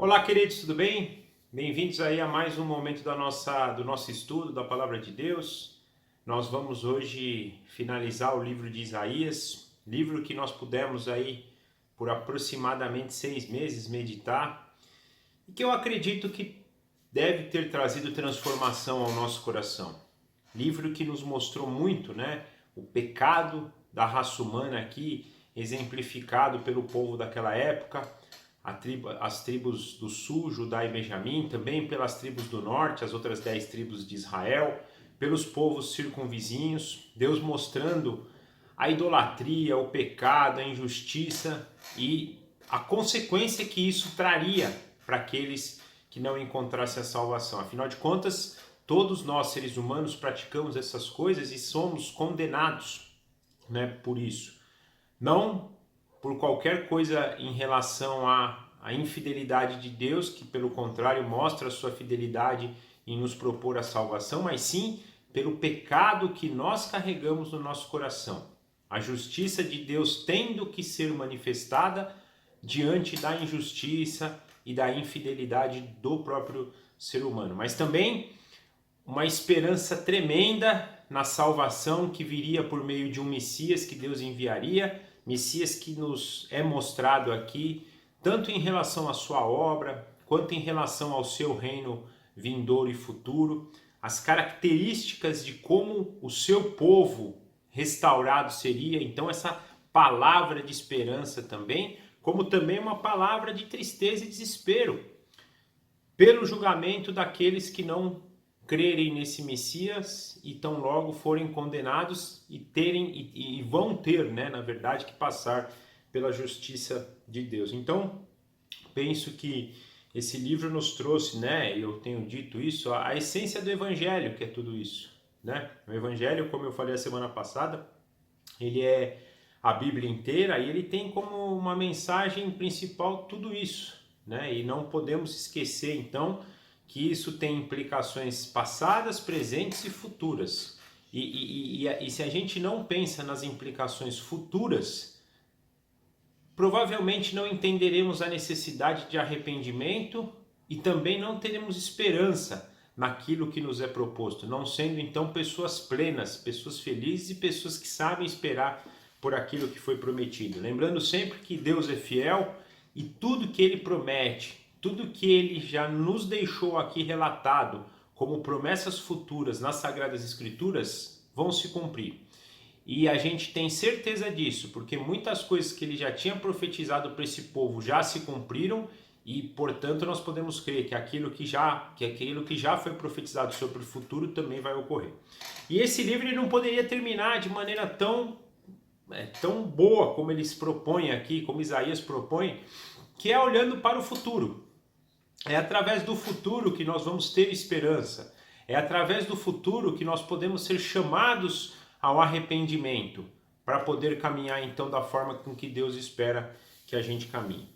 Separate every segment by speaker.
Speaker 1: Olá, queridos, tudo bem? Bem-vindos aí a mais um momento do nosso estudo da Palavra de Deus. Nós vamos hoje finalizar o livro de Isaías, livro que nós pudemos aí por aproximadamente 6 meses meditar e que eu acredito que deve ter trazido transformação ao nosso coração. Livro que nos mostrou muito, né? O pecado da raça humana aqui, exemplificado pelo povo daquela época, as tribos do sul, Judá e Benjamim, também pelas tribos do norte, as outras 10 tribos de Israel, pelos povos circunvizinhos, Deus mostrando a idolatria, o pecado, a injustiça e a consequência que isso traria para aqueles que não encontrassem a salvação. Afinal de contas, todos nós, seres humanos, praticamos essas coisas e somos condenados, né, por isso. Não por qualquer coisa em relação à infidelidade de Deus, que pelo contrário mostra a sua fidelidade em nos propor a salvação, mas sim pelo pecado que nós carregamos no nosso coração. A justiça de Deus tendo que ser manifestada diante da injustiça e da infidelidade do próprio ser humano. Mas também uma esperança tremenda na salvação que viria por meio de um Messias que Deus enviaria, Messias que nos é mostrado aqui, tanto em relação à sua obra, quanto em relação ao seu reino vindouro e futuro, as características de como o seu povo restaurado seria. Então essa palavra de esperança também, como também uma palavra de tristeza e desespero, pelo julgamento daqueles que não crerem nesse Messias e tão logo forem condenados e vão ter, né, na verdade, que passar pela justiça de Deus. Então, penso que esse livro nos trouxe, né, eu tenho dito isso, a essência do Evangelho, que é tudo isso, né? O Evangelho, como eu falei a semana passada, ele é a Bíblia inteira e ele tem como uma mensagem principal tudo isso, né? E não podemos esquecer, então, que isso tem implicações passadas, presentes e futuras. E se a gente não pensa nas implicações futuras, provavelmente não entenderemos a necessidade de arrependimento e também não teremos esperança naquilo que nos é proposto, não sendo então pessoas plenas, pessoas felizes e pessoas que sabem esperar por aquilo que foi prometido. Lembrando sempre que Deus é fiel e tudo que Ele promete, tudo que Ele já nos deixou aqui relatado como promessas futuras nas Sagradas Escrituras vão se cumprir. E a gente tem certeza disso, porque muitas coisas que Ele já tinha profetizado para esse povo já se cumpriram e, portanto, nós podemos crer que aquilo que já foi profetizado sobre o futuro também vai ocorrer. E esse livro ele não poderia terminar de maneira tão boa como ele se propõe aqui, como Isaías propõe, que é olhando para o futuro. É através do futuro que nós vamos ter esperança. É através do futuro que nós podemos ser chamados ao arrependimento, para poder caminhar então da forma com que Deus espera que a gente caminhe.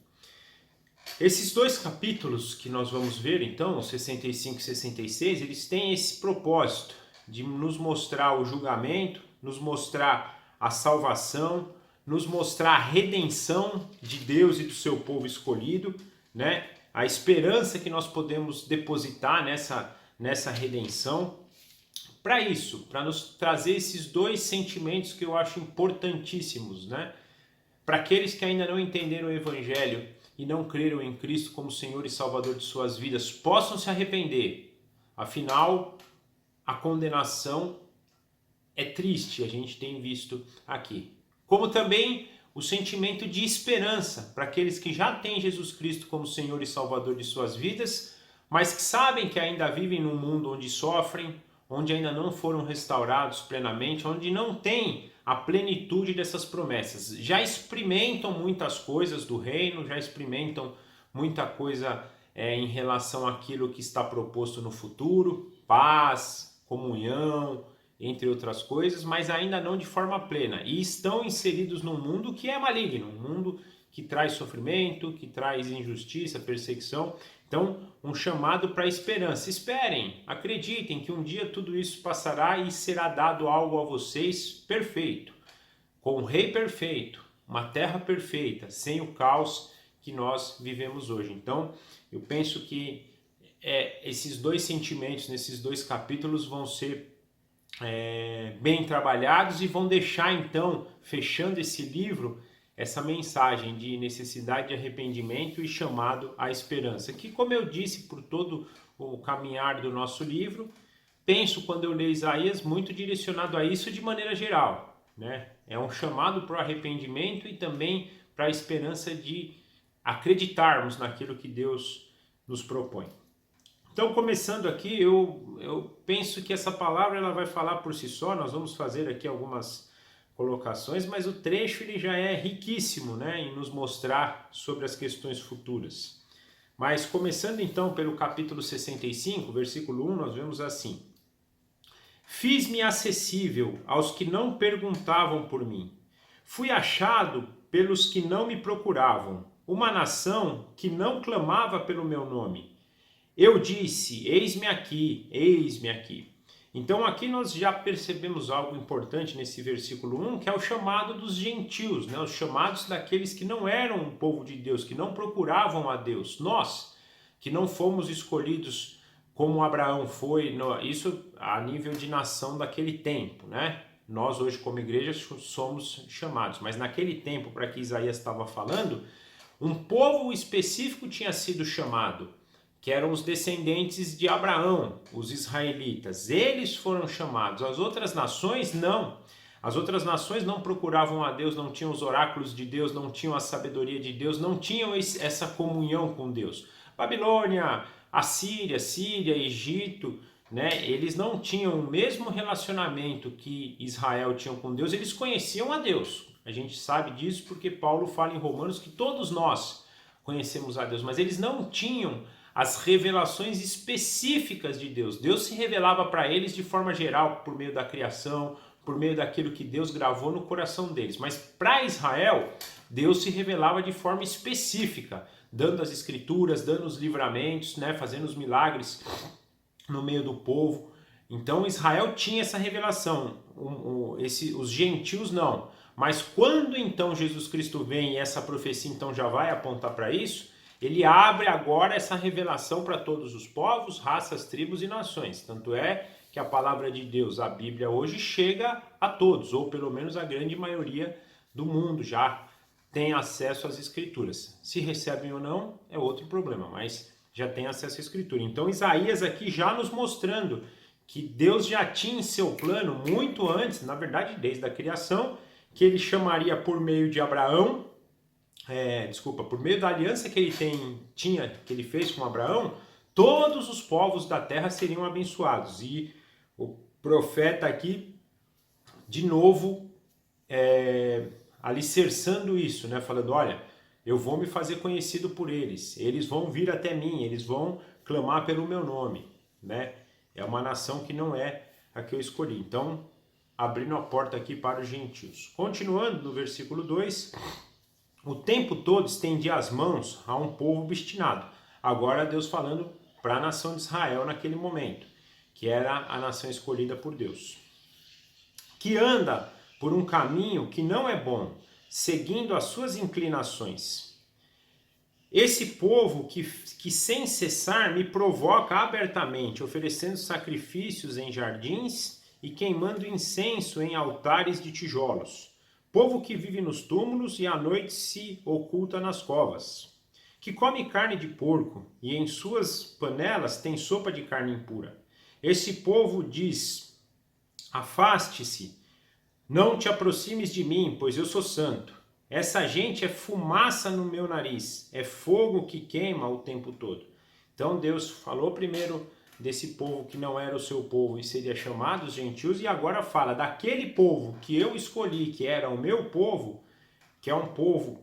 Speaker 1: Esses dois capítulos que nós vamos ver então, 65 e 66, eles têm esse propósito de nos mostrar o julgamento, nos mostrar a salvação, nos mostrar a redenção de Deus e do seu povo escolhido, né? A esperança que nós podemos depositar nessa redenção. Para isso, para nos trazer esses dois sentimentos que eu acho importantíssimos, né? Para aqueles que ainda não entenderam o Evangelho e não creram em Cristo como Senhor e Salvador de suas vidas, possam se arrepender. Afinal, a condenação é triste, a gente tem visto aqui. Como também o sentimento de esperança para aqueles que já têm Jesus Cristo como Senhor e Salvador de suas vidas, mas que sabem que ainda vivem num mundo onde sofrem, onde ainda não foram restaurados plenamente, onde não têm a plenitude dessas promessas. Já experimentam muitas coisas do reino, já experimentam muita coisa em relação àquilo que está proposto no futuro, paz, comunhão, entre outras coisas, mas ainda não de forma plena. E estão inseridos num mundo que é maligno, um mundo que traz sofrimento, que traz injustiça, perseguição. Então, um chamado para a esperança. Esperem, acreditem que um dia tudo isso passará e será dado algo a vocês perfeito, com um rei perfeito, uma terra perfeita, sem o caos que nós vivemos hoje. Então, eu penso que esses dois sentimentos nesses dois capítulos vão ser bem trabalhados e vão deixar, então, fechando esse livro, essa mensagem de necessidade de arrependimento e chamado à esperança, que, como eu disse, por todo o caminhar do nosso livro, penso, quando eu leio Isaías, muito direcionado a isso de maneira geral, né? É um chamado para o arrependimento e também para a esperança de acreditarmos naquilo que Deus nos propõe. Então, começando aqui, eu penso que essa palavra ela vai falar por si só. Nós vamos fazer aqui algumas colocações, mas o trecho ele já é riquíssimo, né, em nos mostrar sobre as questões futuras. Mas começando então pelo capítulo 65, versículo 1, nós vemos assim: Fiz-me acessível aos que não perguntavam por mim. Fui achado pelos que não me procuravam, uma nação que não clamava pelo meu nome. Eu disse, eis-me aqui, eis-me aqui. Então aqui nós já percebemos algo importante nesse versículo 1, que é o chamado dos gentios, né? Os chamados daqueles que não eram o povo de Deus, que não procuravam a Deus. Nós, que não fomos escolhidos como Abraão foi, isso a nível de nação daquele tempo, né? Nós hoje como igreja somos chamados, mas naquele tempo, para que Isaías estava falando, um povo específico tinha sido chamado, que eram os descendentes de Abraão, os israelitas. Eles foram chamados, as outras nações não. As outras nações não procuravam a Deus, não tinham os oráculos de Deus, não tinham a sabedoria de Deus, não tinham essa comunhão com Deus. Babilônia, Assíria, Síria, Egito, né? Eles não tinham o mesmo relacionamento que Israel tinha com Deus, eles conheciam a Deus. A gente sabe disso porque Paulo fala em Romanos que todos nós conhecemos a Deus, mas eles não tinham as revelações específicas de Deus. Deus se revelava para eles de forma geral, por meio da criação, por meio daquilo que Deus gravou no coração deles. Mas para Israel, Deus se revelava de forma específica, dando as escrituras, dando os livramentos, né, fazendo os milagres no meio do povo. Então Israel tinha essa revelação, os gentios não. Mas quando então Jesus Cristo vem e essa profecia então já vai apontar para isso, ele abre agora essa revelação para todos os povos, raças, tribos e nações. Tanto é que a palavra de Deus, a Bíblia hoje, chega a todos, ou pelo menos a grande maioria do mundo já tem acesso às escrituras. Se recebem ou não é outro problema, mas já tem acesso à escritura. Então Isaías aqui já nos mostrando que Deus já tinha em seu plano, muito antes, na verdade desde a criação, que ele chamaria por meio de Abraão, por meio da aliança que ele que ele fez com Abraão, todos os povos da terra seriam abençoados. E o profeta aqui, de novo, alicerçando isso, né? Falando, olha, eu vou me fazer conhecido por eles, eles vão vir até mim, eles vão clamar pelo meu nome, né? É uma nação que não é a que eu escolhi. Então, abrindo a porta aqui para os gentios. Continuando no versículo 2... O tempo todo estendia as mãos a um povo obstinado. Agora Deus falando para a nação de Israel naquele momento, que era a nação escolhida por Deus. Que anda por um caminho que não é bom, seguindo as suas inclinações. Esse povo que sem cessar me provoca abertamente, oferecendo sacrifícios em jardins e queimando incenso em altares de tijolos. Povo que vive nos túmulos e à noite se oculta nas covas, que come carne de porco e em suas panelas tem sopa de carne impura. Esse povo diz, afaste-se, não te aproximes de mim, pois eu sou santo. Essa gente é fumaça no meu nariz, é fogo que queima o tempo todo. Então Deus falou primeiro desse povo que não era o seu povo e seria chamado os gentios, e agora fala daquele povo que eu escolhi, que era o meu povo, que é um povo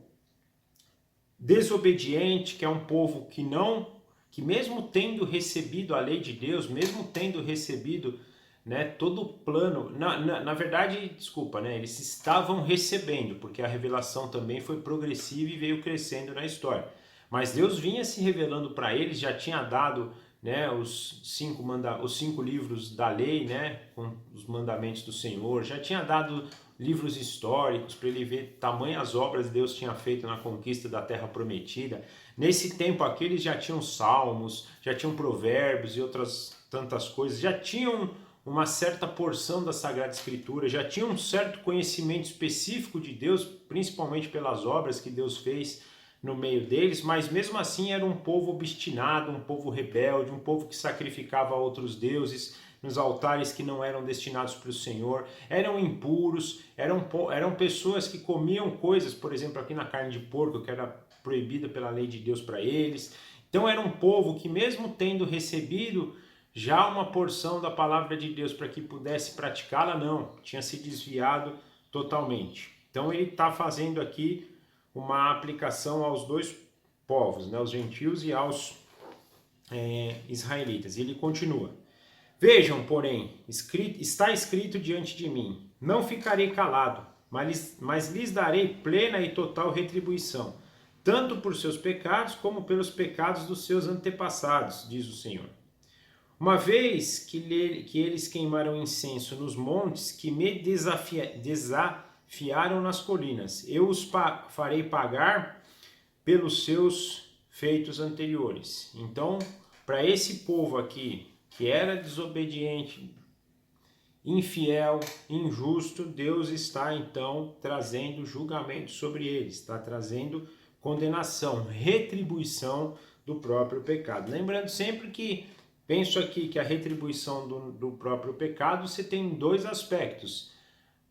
Speaker 1: desobediente, que é um povo que mesmo tendo recebido a lei de Deus, mesmo tendo recebido, né, todo o plano, na verdade, né, eles estavam recebendo, porque a revelação também foi progressiva e veio crescendo na história. Mas Deus vinha se revelando para eles, já tinha dado né, os cinco livros da lei, né, com os mandamentos do Senhor, já tinha dado livros históricos para ele ver tamanhas obras que Deus tinha feito na conquista da Terra Prometida. Nesse tempo aqui eles já tinham salmos, já tinham provérbios e outras tantas coisas, já tinham uma certa porção da Sagrada Escritura, já tinham um certo conhecimento específico de Deus, principalmente pelas obras que Deus fez no meio deles, mas mesmo assim era um povo obstinado, um povo rebelde, um povo que sacrificava a outros deuses nos altares que não eram destinados para o Senhor, eram impuros, eram pessoas que comiam coisas, por exemplo, aqui na carne de porco, que era proibida pela lei de Deus para eles. Então era um povo que, mesmo tendo recebido já uma porção da palavra de Deus para que pudesse praticá-la, não, tinha se desviado totalmente. Então ele está fazendo aqui uma aplicação aos dois povos, né, os gentios e aos israelitas. E ele continua: vejam, porém, está escrito diante de mim, não ficarei calado, mas lhes darei plena e total retribuição, tanto por seus pecados como pelos pecados dos seus antepassados, diz o Senhor. Uma vez que eles queimaram incenso nos montes, que me desafiaram nas colinas, eu os farei pagar pelos seus feitos anteriores. Então, para esse povo aqui, que era desobediente, infiel, injusto, Deus está então trazendo julgamento sobre eles, está trazendo condenação, retribuição do próprio pecado. Lembrando sempre que, penso aqui que a retribuição do próprio pecado, você tem dois aspectos: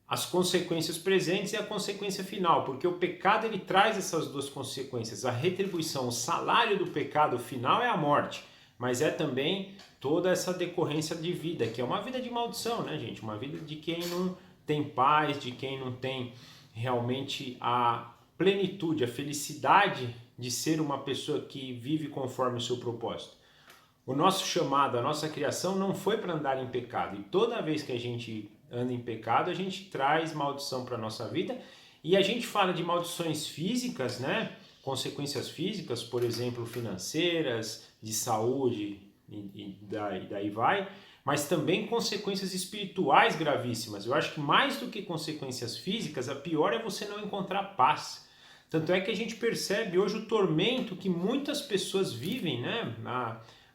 Speaker 1: as consequências presentes e a consequência final, porque o pecado ele traz essas duas consequências. A retribuição, o salário do pecado final é a morte, mas é também toda essa decorrência de vida, que é uma vida de maldição, né, gente? Uma vida de quem não tem paz, de quem não tem realmente a plenitude, a felicidade de ser uma pessoa que vive conforme o seu propósito. O nosso chamado, a nossa criação não foi para andar em pecado, e toda vez que a gente anda em pecado, a gente traz maldição para a nossa vida, e a gente fala de maldições físicas, né? Consequências físicas, por exemplo, financeiras, de saúde, e daí vai, mas também consequências espirituais gravíssimas. Eu acho que mais do que consequências físicas, a pior é você não encontrar paz. Tanto é que a gente percebe hoje o tormento que muitas pessoas vivem, né?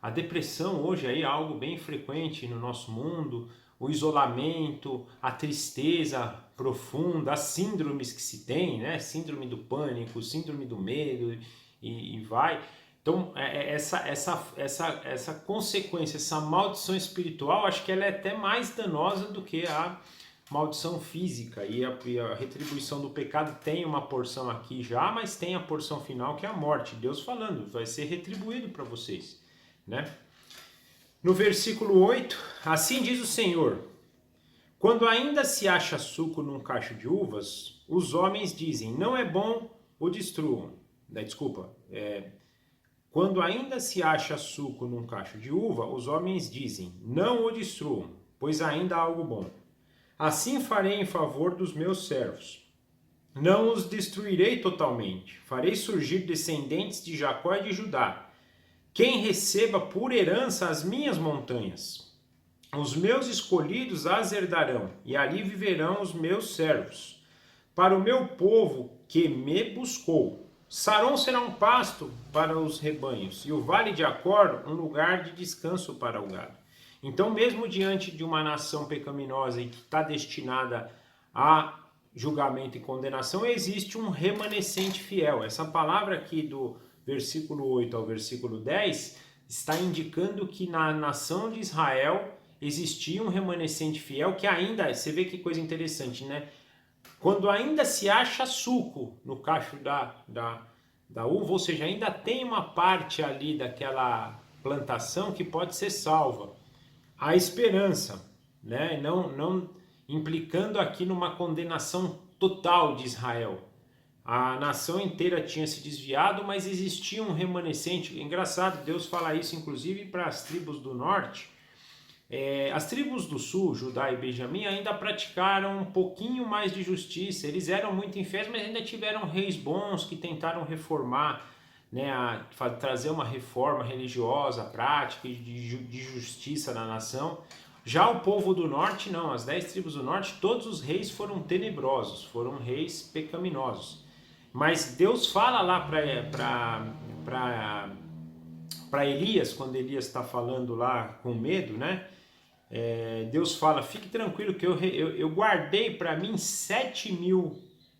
Speaker 1: A depressão hoje aí é algo bem frequente no nosso mundo, o isolamento, a tristeza profunda, as síndromes que se tem, né? Síndrome do pânico, síndrome do medo e vai. Então, essa consequência, essa maldição espiritual, acho que ela é até mais danosa do que a maldição física. E a retribuição do pecado tem uma porção aqui já, mas tem a porção final que é a morte. Deus falando, vai ser retribuído para vocês, né? No versículo 8, assim diz o Senhor: quando ainda se acha suco num cacho de uvas, os homens dizem, não é bom, o destruam. Quando ainda se acha suco num cacho de uva, os homens dizem, não o destruam, pois ainda há algo bom. Assim farei em favor dos meus servos. Não os destruirei totalmente. Farei surgir descendentes de Jacó e de Judá, quem receba por herança as minhas montanhas. Os meus escolhidos as herdarão, e ali viverão os meus servos. Para o meu povo que me buscou, Saron será um pasto para os rebanhos, e o vale de Acor um lugar de descanso para o gado. Então, mesmo diante de uma nação pecaminosa e que está destinada a julgamento e condenação, existe um remanescente fiel. Essa palavra aqui do versículo 8 ao versículo 10 está indicando que na nação de Israel existia um remanescente fiel que ainda, você vê que coisa interessante, né? Quando ainda se acha suco no cacho da uva, ou seja, ainda tem uma parte ali daquela plantação que pode ser salva. A esperança, né? Não implicando aqui numa condenação total de Israel. A nação inteira tinha se desviado, mas existia um remanescente. Engraçado, Deus fala isso inclusive para as tribos do norte. As tribos do sul, Judá e Benjamim, ainda praticaram um pouquinho mais de justiça. Eles eram muito infiéis, mas ainda tiveram reis bons que tentaram reformar, né, trazer uma reforma religiosa, prática de justiça na nação. Já o povo do norte, não, as 10 tribos do norte, todos os reis foram tenebrosos, foram reis pecaminosos. Mas Deus fala lá para Elias, quando Elias está falando lá com medo, né? Deus fala, fique tranquilo que eu guardei para mim 7.000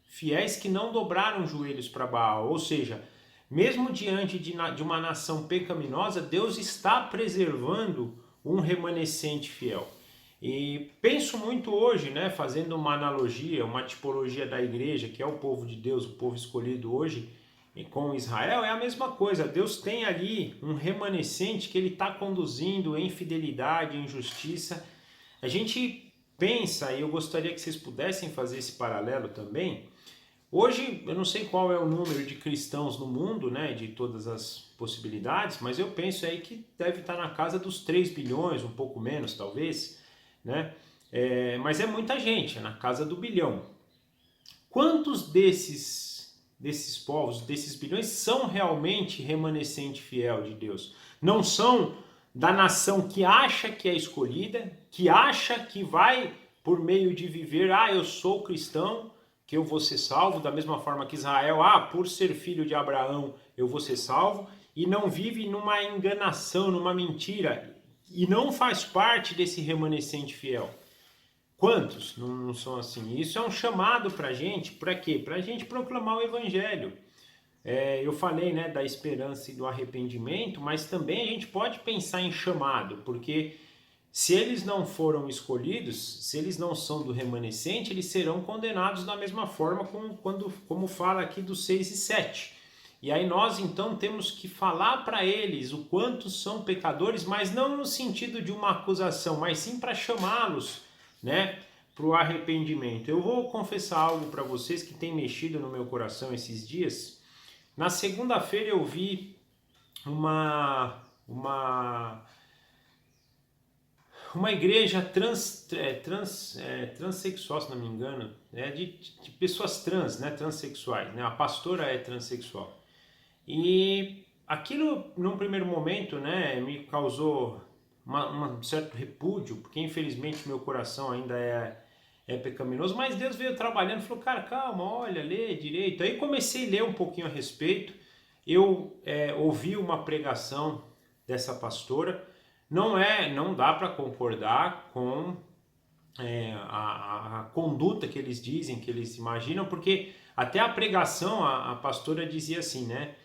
Speaker 1: fiéis que não dobraram joelhos para Baal. Ou seja, mesmo diante de uma nação pecaminosa, Deus está preservando um remanescente fiel. E penso muito hoje, né, fazendo uma analogia, uma tipologia da igreja, que é o povo de Deus, o povo escolhido hoje, com Israel, é a mesma coisa. Deus tem ali um remanescente que ele está conduzindo em fidelidade, em justiça. A gente pensa, e eu gostaria que vocês pudessem fazer esse paralelo também. Hoje, eu não sei qual é o número de cristãos no mundo, né, de todas as possibilidades, mas eu penso aí que deve estar na casa dos 3 bilhões, um pouco menos talvez, né? Mas é muita gente, é na casa do bilhão. Quantos desses povos, desses bilhões, são realmente remanescente fiel de Deus? Não são da nação que acha que é escolhida, que acha que vai, por meio de viver, eu sou cristão, que eu vou ser salvo, da mesma forma que Israel, por ser filho de Abraão, eu vou ser salvo, e não vive numa enganação, numa mentira, e não faz parte desse remanescente fiel. Quantos não são assim? Isso é um chamado para a gente, para quê? Para a gente proclamar o Evangelho. Eu falei, né, da esperança e do arrependimento, mas também a gente pode pensar em chamado, porque se eles não foram escolhidos, se eles não são do remanescente, eles serão condenados da mesma forma como fala aqui dos 6 e 7. E aí nós então temos que falar para eles o quanto são pecadores, mas não no sentido de uma acusação, mas sim para chamá-los, né, para o arrependimento. Eu vou confessar algo para vocês que tem mexido no meu coração esses dias. Na segunda-feira eu vi uma igreja transexual, se não me engano, de pessoas trans, né, transexuais, né? A pastora é transexual. E aquilo, num primeiro momento, né, me causou um certo repúdio, porque infelizmente meu coração ainda é pecaminoso, mas Deus veio trabalhando e falou, cara, calma, olha, lê direito. Aí comecei a ler um pouquinho a respeito, eu ouvi uma pregação dessa pastora. Não dá para concordar com a conduta que eles dizem, que eles imaginam, porque até a pregação, a pastora dizia assim, né?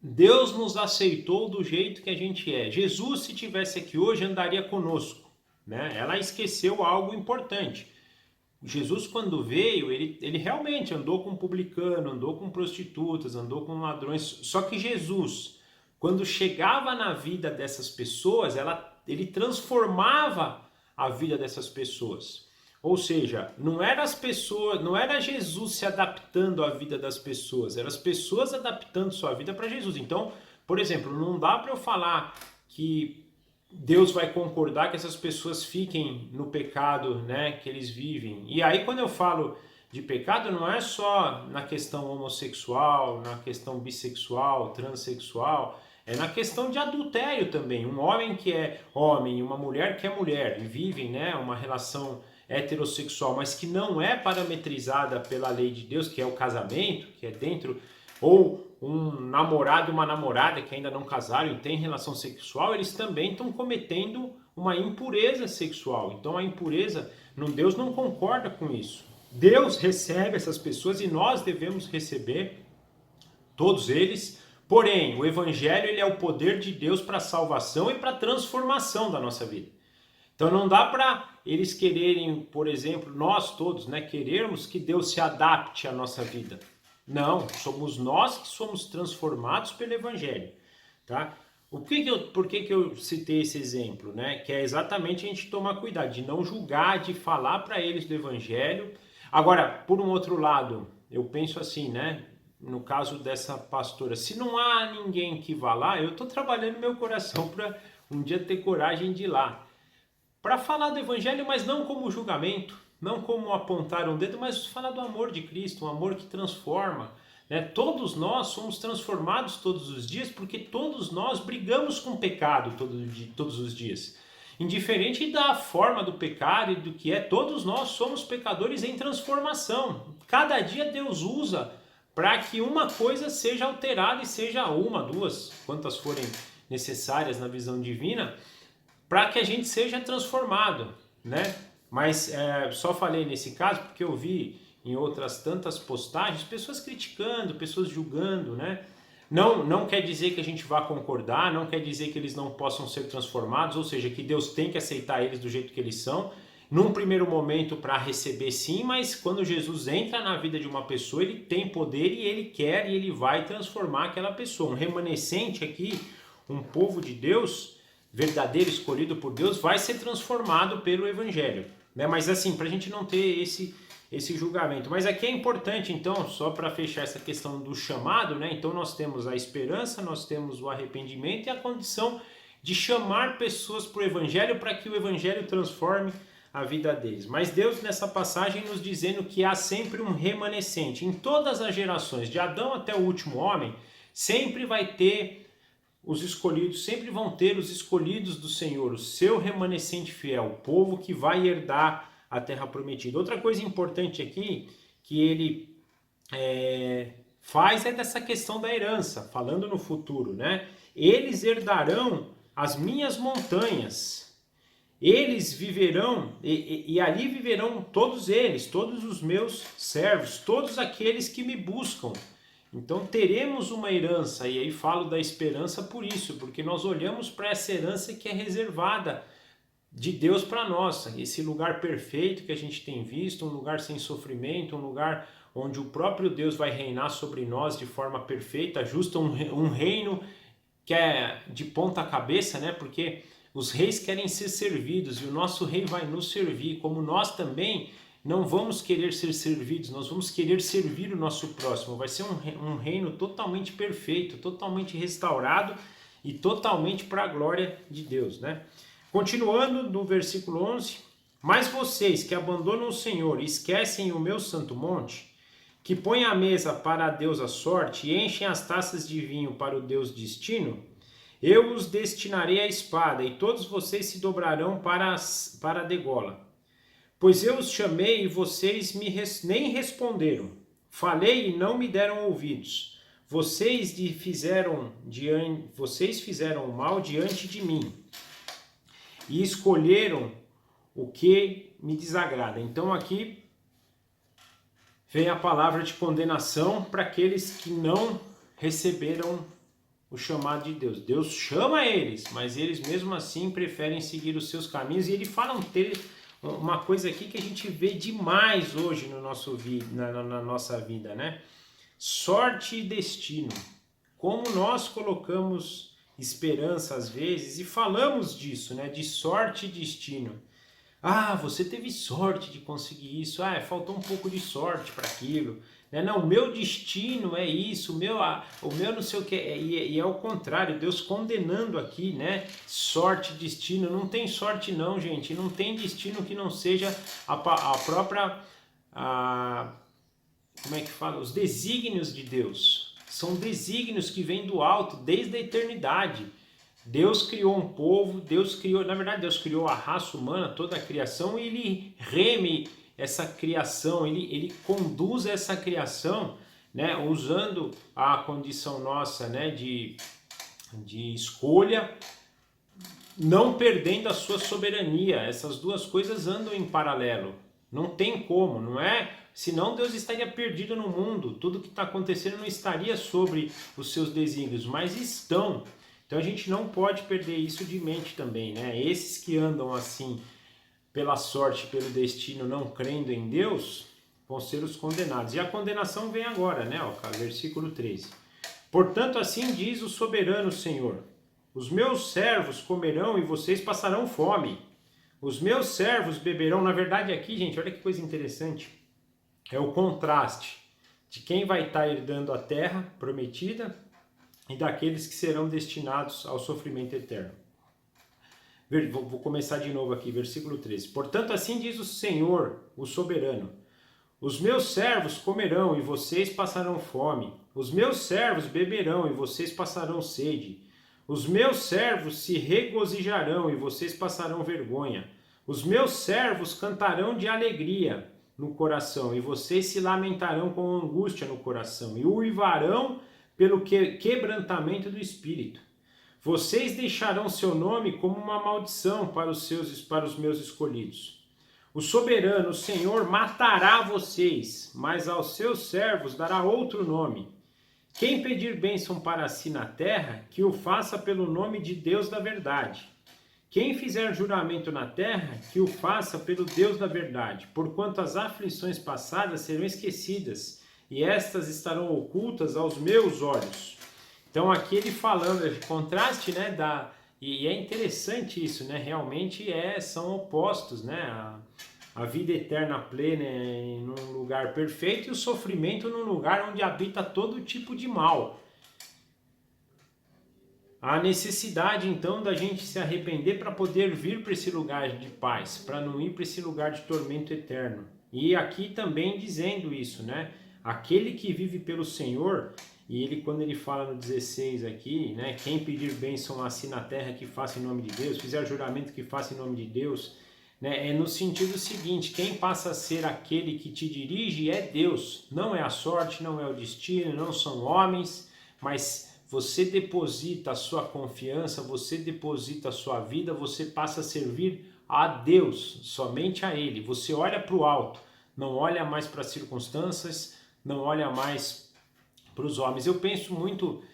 Speaker 1: Deus nos aceitou do jeito que a gente é. Jesus, se tivesse aqui hoje, andaria conosco, né? Ela esqueceu algo importante. Jesus, quando veio, ele realmente andou com publicano, andou com prostitutas, andou com ladrões. Só que Jesus, quando chegava na vida dessas pessoas, ele transformava a vida dessas pessoas. Ou seja, não era Jesus se adaptando à vida das pessoas, eram as pessoas adaptando sua vida para Jesus. Então, por exemplo, não dá para eu falar que Deus vai concordar que essas pessoas fiquem no pecado, né, que eles vivem. E aí, quando eu falo de pecado, não é só na questão homossexual, na questão bissexual, transexual, é na questão de adultério também. Um homem que é homem e uma mulher que é mulher e vivem, né, uma relação heterossexual, mas que não é parametrizada pela lei de Deus, que é o casamento, que é dentro, ou um namorado e uma namorada que ainda não casaram e têm relação sexual, eles também estão cometendo uma impureza sexual. Então a impureza, Deus não concorda com isso. Deus recebe essas pessoas e nós devemos receber todos eles. Porém, o Evangelho ele é o poder de Deus para a salvação e para a transformação da nossa vida. Então não dá para eles quererem, por exemplo, nós todos, né, querermos que Deus se adapte à nossa vida. Não, somos nós que somos transformados pelo Evangelho, tá? Por que eu citei esse exemplo, né? Que é exatamente a gente tomar cuidado de não julgar, de falar para eles do Evangelho. Agora, por um outro lado, eu penso assim, né? No caso dessa pastora, se não há ninguém que vá lá, eu estou trabalhando meu coração para um dia ter coragem de ir lá. Para falar do Evangelho, mas não como julgamento, não como apontar um dedo, mas falar do amor de Cristo, um amor que transforma, né? Todos nós somos transformados todos os dias porque todos nós brigamos com o pecado todos os dias. Indiferente da forma do pecado e do que é, todos nós somos pecadores em transformação. Cada dia Deus usa para que uma coisa seja alterada e seja uma, duas, quantas forem necessárias na visão divina, para que a gente seja transformado, né? Mas só falei nesse caso porque eu vi em outras tantas postagens pessoas criticando, pessoas julgando, né? Não quer dizer que a gente vá concordar, não quer dizer que eles não possam ser transformados, ou seja, que Deus tem que aceitar eles do jeito que eles são, num primeiro momento para receber sim, mas quando Jesus entra na vida de uma pessoa, ele tem poder e ele quer e ele vai transformar aquela pessoa. Um remanescente aqui, um povo de Deus, verdadeiro, escolhido por Deus, vai ser transformado pelo Evangelho, né? Mas assim, para a gente não ter esse julgamento. Mas aqui é importante, então, só para fechar essa questão do chamado, né? Então nós temos a esperança, nós temos o arrependimento e a condição de chamar pessoas para o Evangelho para que o Evangelho transforme a vida deles. Mas Deus nessa passagem nos dizendo que há sempre um remanescente. Em todas as gerações, de Adão até o último homem, sempre vai ter os escolhidos, sempre vão ter os escolhidos do Senhor, o seu remanescente fiel, o povo que vai herdar a terra prometida. Outra coisa importante aqui que ele faz é dessa questão da herança, falando no futuro, né? Eles herdarão as minhas montanhas, eles viverão, e ali viverão todos eles, todos os meus servos, todos aqueles que me buscam. Então teremos uma herança, e aí falo da esperança por isso, porque nós olhamos para essa herança que é reservada de Deus para nós, esse lugar perfeito que a gente tem visto, um lugar sem sofrimento, um lugar onde o próprio Deus vai reinar sobre nós de forma perfeita, justa, um reino que é de ponta cabeça, né? Porque os reis querem ser servidos e o nosso rei vai nos servir, como nós também não vamos querer ser servidos, nós vamos querer servir o nosso próximo. Vai ser um reino totalmente perfeito, totalmente restaurado e totalmente para a glória de Deus, né? Continuando no versículo 11, mas vocês que abandonam o Senhor e esquecem o meu santo monte, que põem a mesa para Deus a sorte e enchem as taças de vinho para o Deus destino, eu os destinarei à espada e todos vocês se dobrarão para a degola. Pois eu os chamei e vocês nem responderam, falei e não me deram ouvidos. Vocês fizeram o mal diante de mim e escolheram o que me desagrada. Então aqui vem a palavra de condenação para aqueles que não receberam o chamado de Deus. Deus chama eles, mas eles mesmo assim preferem seguir os seus caminhos. E ele fala uma coisa aqui que a gente vê demais hoje no na nossa vida, né? Sorte e destino. Como nós colocamos esperança às vezes e falamos disso, né? De sorte e destino. Ah, você teve sorte de conseguir isso. Ah, faltou um pouco de sorte para aquilo. Né? Não, o meu destino é isso, o meu não sei o que. E é o contrário, Deus condenando aqui, né? Sorte, destino. Não tem sorte não, gente. Não tem destino que não seja a própria... como é que fala? Os desígnios de Deus. São desígnios que vêm do alto, desde a eternidade. Deus criou um povo, Deus criou a raça humana, toda a criação, e ele reme essa criação, ele conduz essa criação, né, usando a condição nossa, né, de escolha, não perdendo a sua soberania. Essas duas coisas andam em paralelo. Não tem como, não é? Senão Deus estaria perdido no mundo. Tudo que está acontecendo não estaria sobre os seus desígnios, mas estão. Então a gente não pode perder isso de mente também, né? Esses que andam assim, pela sorte, pelo destino, não crendo em Deus, vão ser os condenados. E a condenação vem agora, né? Ó, versículo 13. Portanto, assim diz o soberano Senhor: os meus servos comerão e vocês passarão fome. Os meus servos beberão. Na verdade aqui, gente, olha que coisa interessante. É o contraste de quem vai estar herdando a terra prometida e daqueles que serão destinados ao sofrimento eterno. Vou começar de novo aqui, versículo 13. Portanto, assim diz o Senhor, o soberano: Os meus servos comerão e vocês passarão fome. Os meus servos beberão e vocês passarão sede. Os meus servos se regozijarão e vocês passarão vergonha. Os meus servos cantarão de alegria no coração e vocês se lamentarão com angústia no coração e uivarão pelo quebrantamento do espírito. Vocês deixarão seu nome como uma maldição para os meus escolhidos. O soberano, o Senhor, matará vocês, mas aos seus servos dará outro nome. Quem pedir bênção para si na terra, que o faça pelo nome de Deus da verdade. Quem fizer juramento na terra, que o faça pelo Deus da verdade, porquanto as aflições passadas serão esquecidas, e estas estarão ocultas aos meus olhos. Então aqui ele falando, contraste, né, e é interessante isso, né, realmente são opostos, né, a vida eterna plena em um lugar perfeito e o sofrimento num lugar onde habita todo tipo de mal. A necessidade, então, da gente se arrepender para poder vir para esse lugar de paz, para não ir para esse lugar de tormento eterno. E aqui também dizendo isso, né? Aquele que vive pelo Senhor, e ele quando ele fala no 16 aqui, né? Quem pedir bênção assim na terra, que faça em nome de Deus, fizer juramento que faça em nome de Deus, né? É no sentido seguinte, quem passa a ser aquele que te dirige é Deus. Não é a sorte, não é o destino, não são homens, mas você deposita a sua confiança, você deposita a sua vida, você passa a servir a Deus, somente a Ele. Você olha para o alto, não olha mais para as circunstâncias, não olha mais para os homens. Eu penso muito,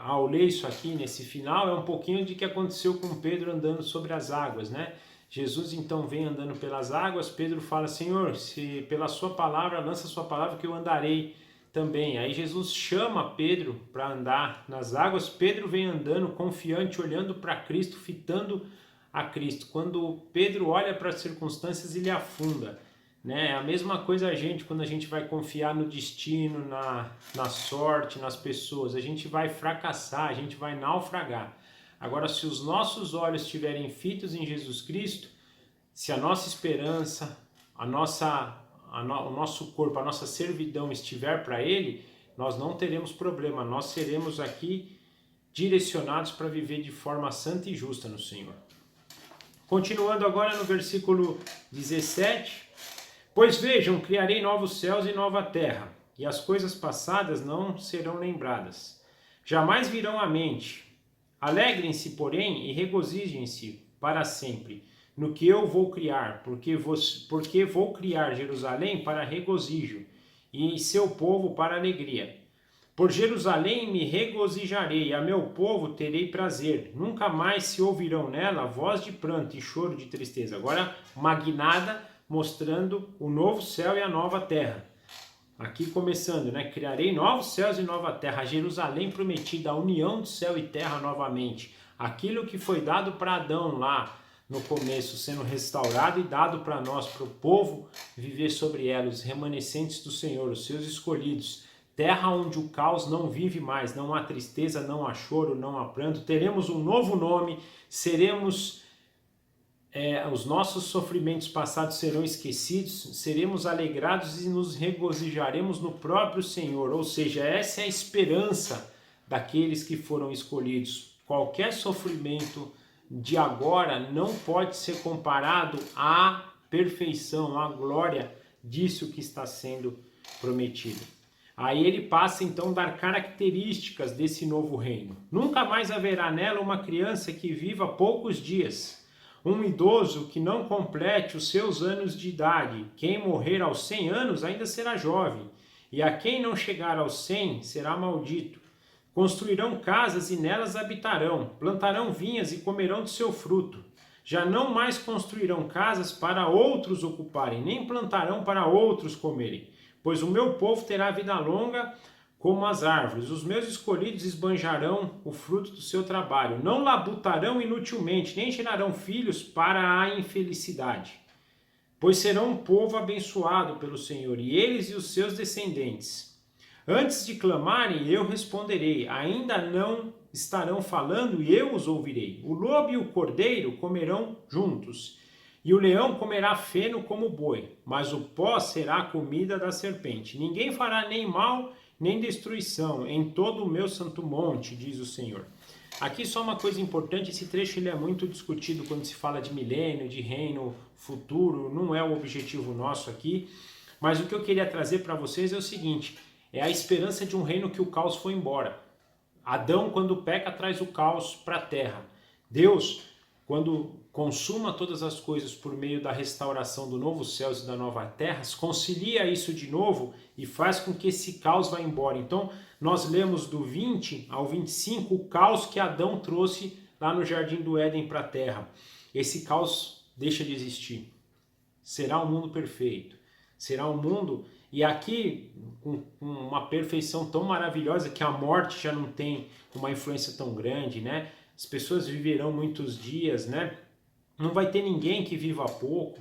Speaker 1: ao ler isso aqui nesse final, é um pouquinho de que aconteceu com Pedro andando sobre as águas, né? Jesus então vem andando pelas águas, Pedro fala, Senhor, se pela sua palavra, lança a sua palavra que eu andarei também. Aí Jesus chama Pedro para andar nas águas, Pedro vem andando confiante, olhando para Cristo, fitando a Cristo. Quando Pedro olha para as circunstâncias, ele afunda, né? É a mesma coisa quando a gente vai confiar no destino, na sorte, nas pessoas, a gente vai fracassar, a gente vai naufragar. Agora, se os nossos olhos estiverem fitos em Jesus Cristo, se a nossa esperança, o nosso corpo, a nossa servidão estiver para Ele, nós não teremos problema, nós seremos aqui direcionados para viver de forma santa e justa no Senhor. Continuando agora no versículo 17, pois vejam, criarei novos céus e nova terra, e as coisas passadas não serão lembradas, jamais virão à mente. Alegrem-se, porém, e regozijem-se para sempre no que eu vou criar, porque vou criar Jerusalém para regozijo e seu povo para alegria. Por Jerusalém me regozijarei, a meu povo terei prazer. Nunca mais se ouvirão nela voz de pranto e choro de tristeza. Agora uma guinada mostrando o novo céu e a nova terra. Aqui começando, né? Criarei novos céus e nova terra, a Jerusalém prometida, a união do céu e terra novamente. Aquilo que foi dado para Adão lá no começo, sendo restaurado e dado para nós, para o povo viver sobre ela, os remanescentes do Senhor, os seus escolhidos. Terra onde o caos não vive mais, não há tristeza, não há choro, não há pranto. Teremos um novo nome, os nossos sofrimentos passados serão esquecidos, seremos alegrados e nos regozijaremos no próprio Senhor. Ou seja, essa é a esperança daqueles que foram escolhidos. Qualquer sofrimento de agora não pode ser comparado à perfeição, à glória disso que está sendo prometido. Aí ele passa então a dar características desse novo reino. Nunca mais haverá nela uma criança que viva poucos dias, um idoso que não complete os seus anos de idade. Quem morrer aos 100 anos ainda será jovem, e a quem não chegar aos 100 será maldito. Construirão casas e nelas habitarão, plantarão vinhas e comerão do seu fruto. Já não mais construirão casas para outros ocuparem, nem plantarão para outros comerem. Pois o meu povo terá vida longa como as árvores. Os meus escolhidos esbanjarão o fruto do seu trabalho. Não labutarão inutilmente, nem gerarão filhos para a infelicidade. Pois serão um povo abençoado pelo Senhor, e eles e os seus descendentes. Antes de clamarem, eu responderei. Ainda não estarão falando, e eu os ouvirei. O lobo e o cordeiro comerão juntos, E o leão comerá feno como boi, mas o pó será a comida da serpente. Ninguém fará nem mal, nem destruição em todo o meu santo monte, diz o Senhor. Aqui só uma coisa importante, esse trecho ele é muito discutido quando se fala de milênio, de reino futuro, não é o objetivo nosso aqui, mas o que eu queria trazer para vocês é o seguinte, é a esperança de um reino que o caos foi embora. Adão, quando peca, traz o caos para a terra. Deus, quando consuma todas as coisas por meio da restauração do novo céus e da nova terra, concilia isso de novo e faz com que esse caos vá embora. Então, nós lemos do 20 ao 25 o caos que Adão trouxe lá no Jardim do Éden para a terra. Esse caos deixa de existir. Será um mundo perfeito. Será um mundo, e aqui com uma perfeição tão maravilhosa que a morte já não tem uma influência tão grande, né? As pessoas viverão muitos dias, né? Não vai ter ninguém que viva pouco,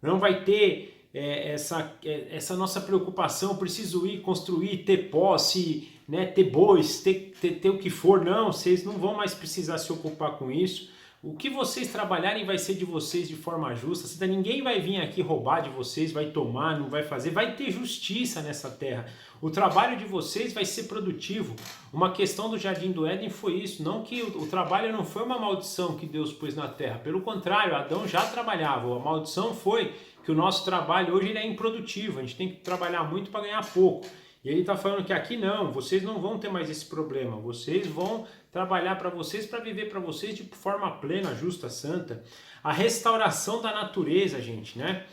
Speaker 1: não vai ter essa nossa preocupação, preciso ir construir, ter posse, né? Ter bois, ter o que for. Não, vocês não vão mais precisar se ocupar com isso. O que vocês trabalharem vai ser de vocês de forma justa. Ninguém vai vir aqui roubar de vocês, vai tomar, não vai fazer. Vai ter justiça nessa terra. O trabalho de vocês vai ser produtivo. Uma questão do Jardim do Éden foi isso. Não que o trabalho não foi uma maldição que Deus pôs na terra. Pelo contrário, Adão já trabalhava. A maldição foi que o nosso trabalho hoje ele é improdutivo. A gente tem que trabalhar muito para ganhar pouco. E ele está falando que aqui não, vocês não vão ter mais esse problema. Vocês vão trabalhar para vocês, para viver para vocês de forma plena, justa, santa. A restauração da natureza, gente, né?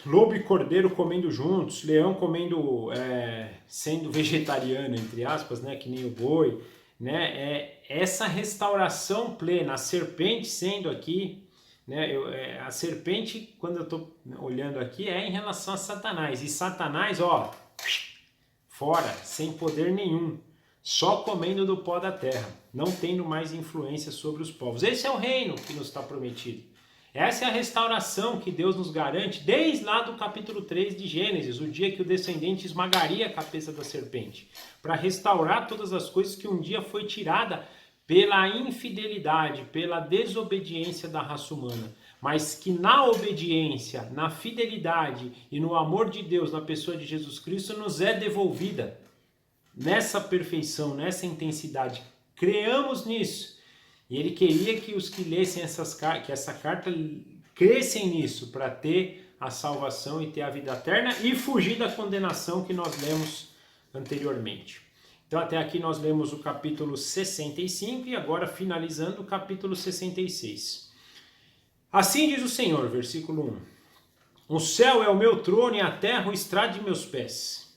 Speaker 1: Lobo e cordeiro comendo juntos, leão comendo, sendo vegetariano, entre aspas, né? Que nem o boi, né? Essa restauração plena, a serpente sendo aqui, né? A serpente, quando eu estou olhando aqui, é em relação a Satanás. E Satanás, ó, fora, sem poder nenhum. Só comendo do pó da terra, não tendo mais influência sobre os povos. Esse é o reino que nos está prometido. Essa é a restauração que Deus nos garante desde lá do capítulo 3 de Gênesis, o dia que o descendente esmagaria a cabeça da serpente, para restaurar todas as coisas que um dia foi tirada pela infidelidade, pela desobediência da raça humana, mas que na obediência, na fidelidade e no amor de Deus, na pessoa de Jesus Cristo, nos é devolvida. Nessa perfeição, nessa intensidade, creamos nisso. E ele queria que os que lessem que essa carta crescem nisso, para ter a salvação e ter a vida eterna e fugir da condenação que nós lemos anteriormente. Então até aqui nós lemos o capítulo 65 e agora finalizando o capítulo 66. Assim diz o Senhor, versículo 1. O céu é o meu trono e a terra o estrado de meus pés.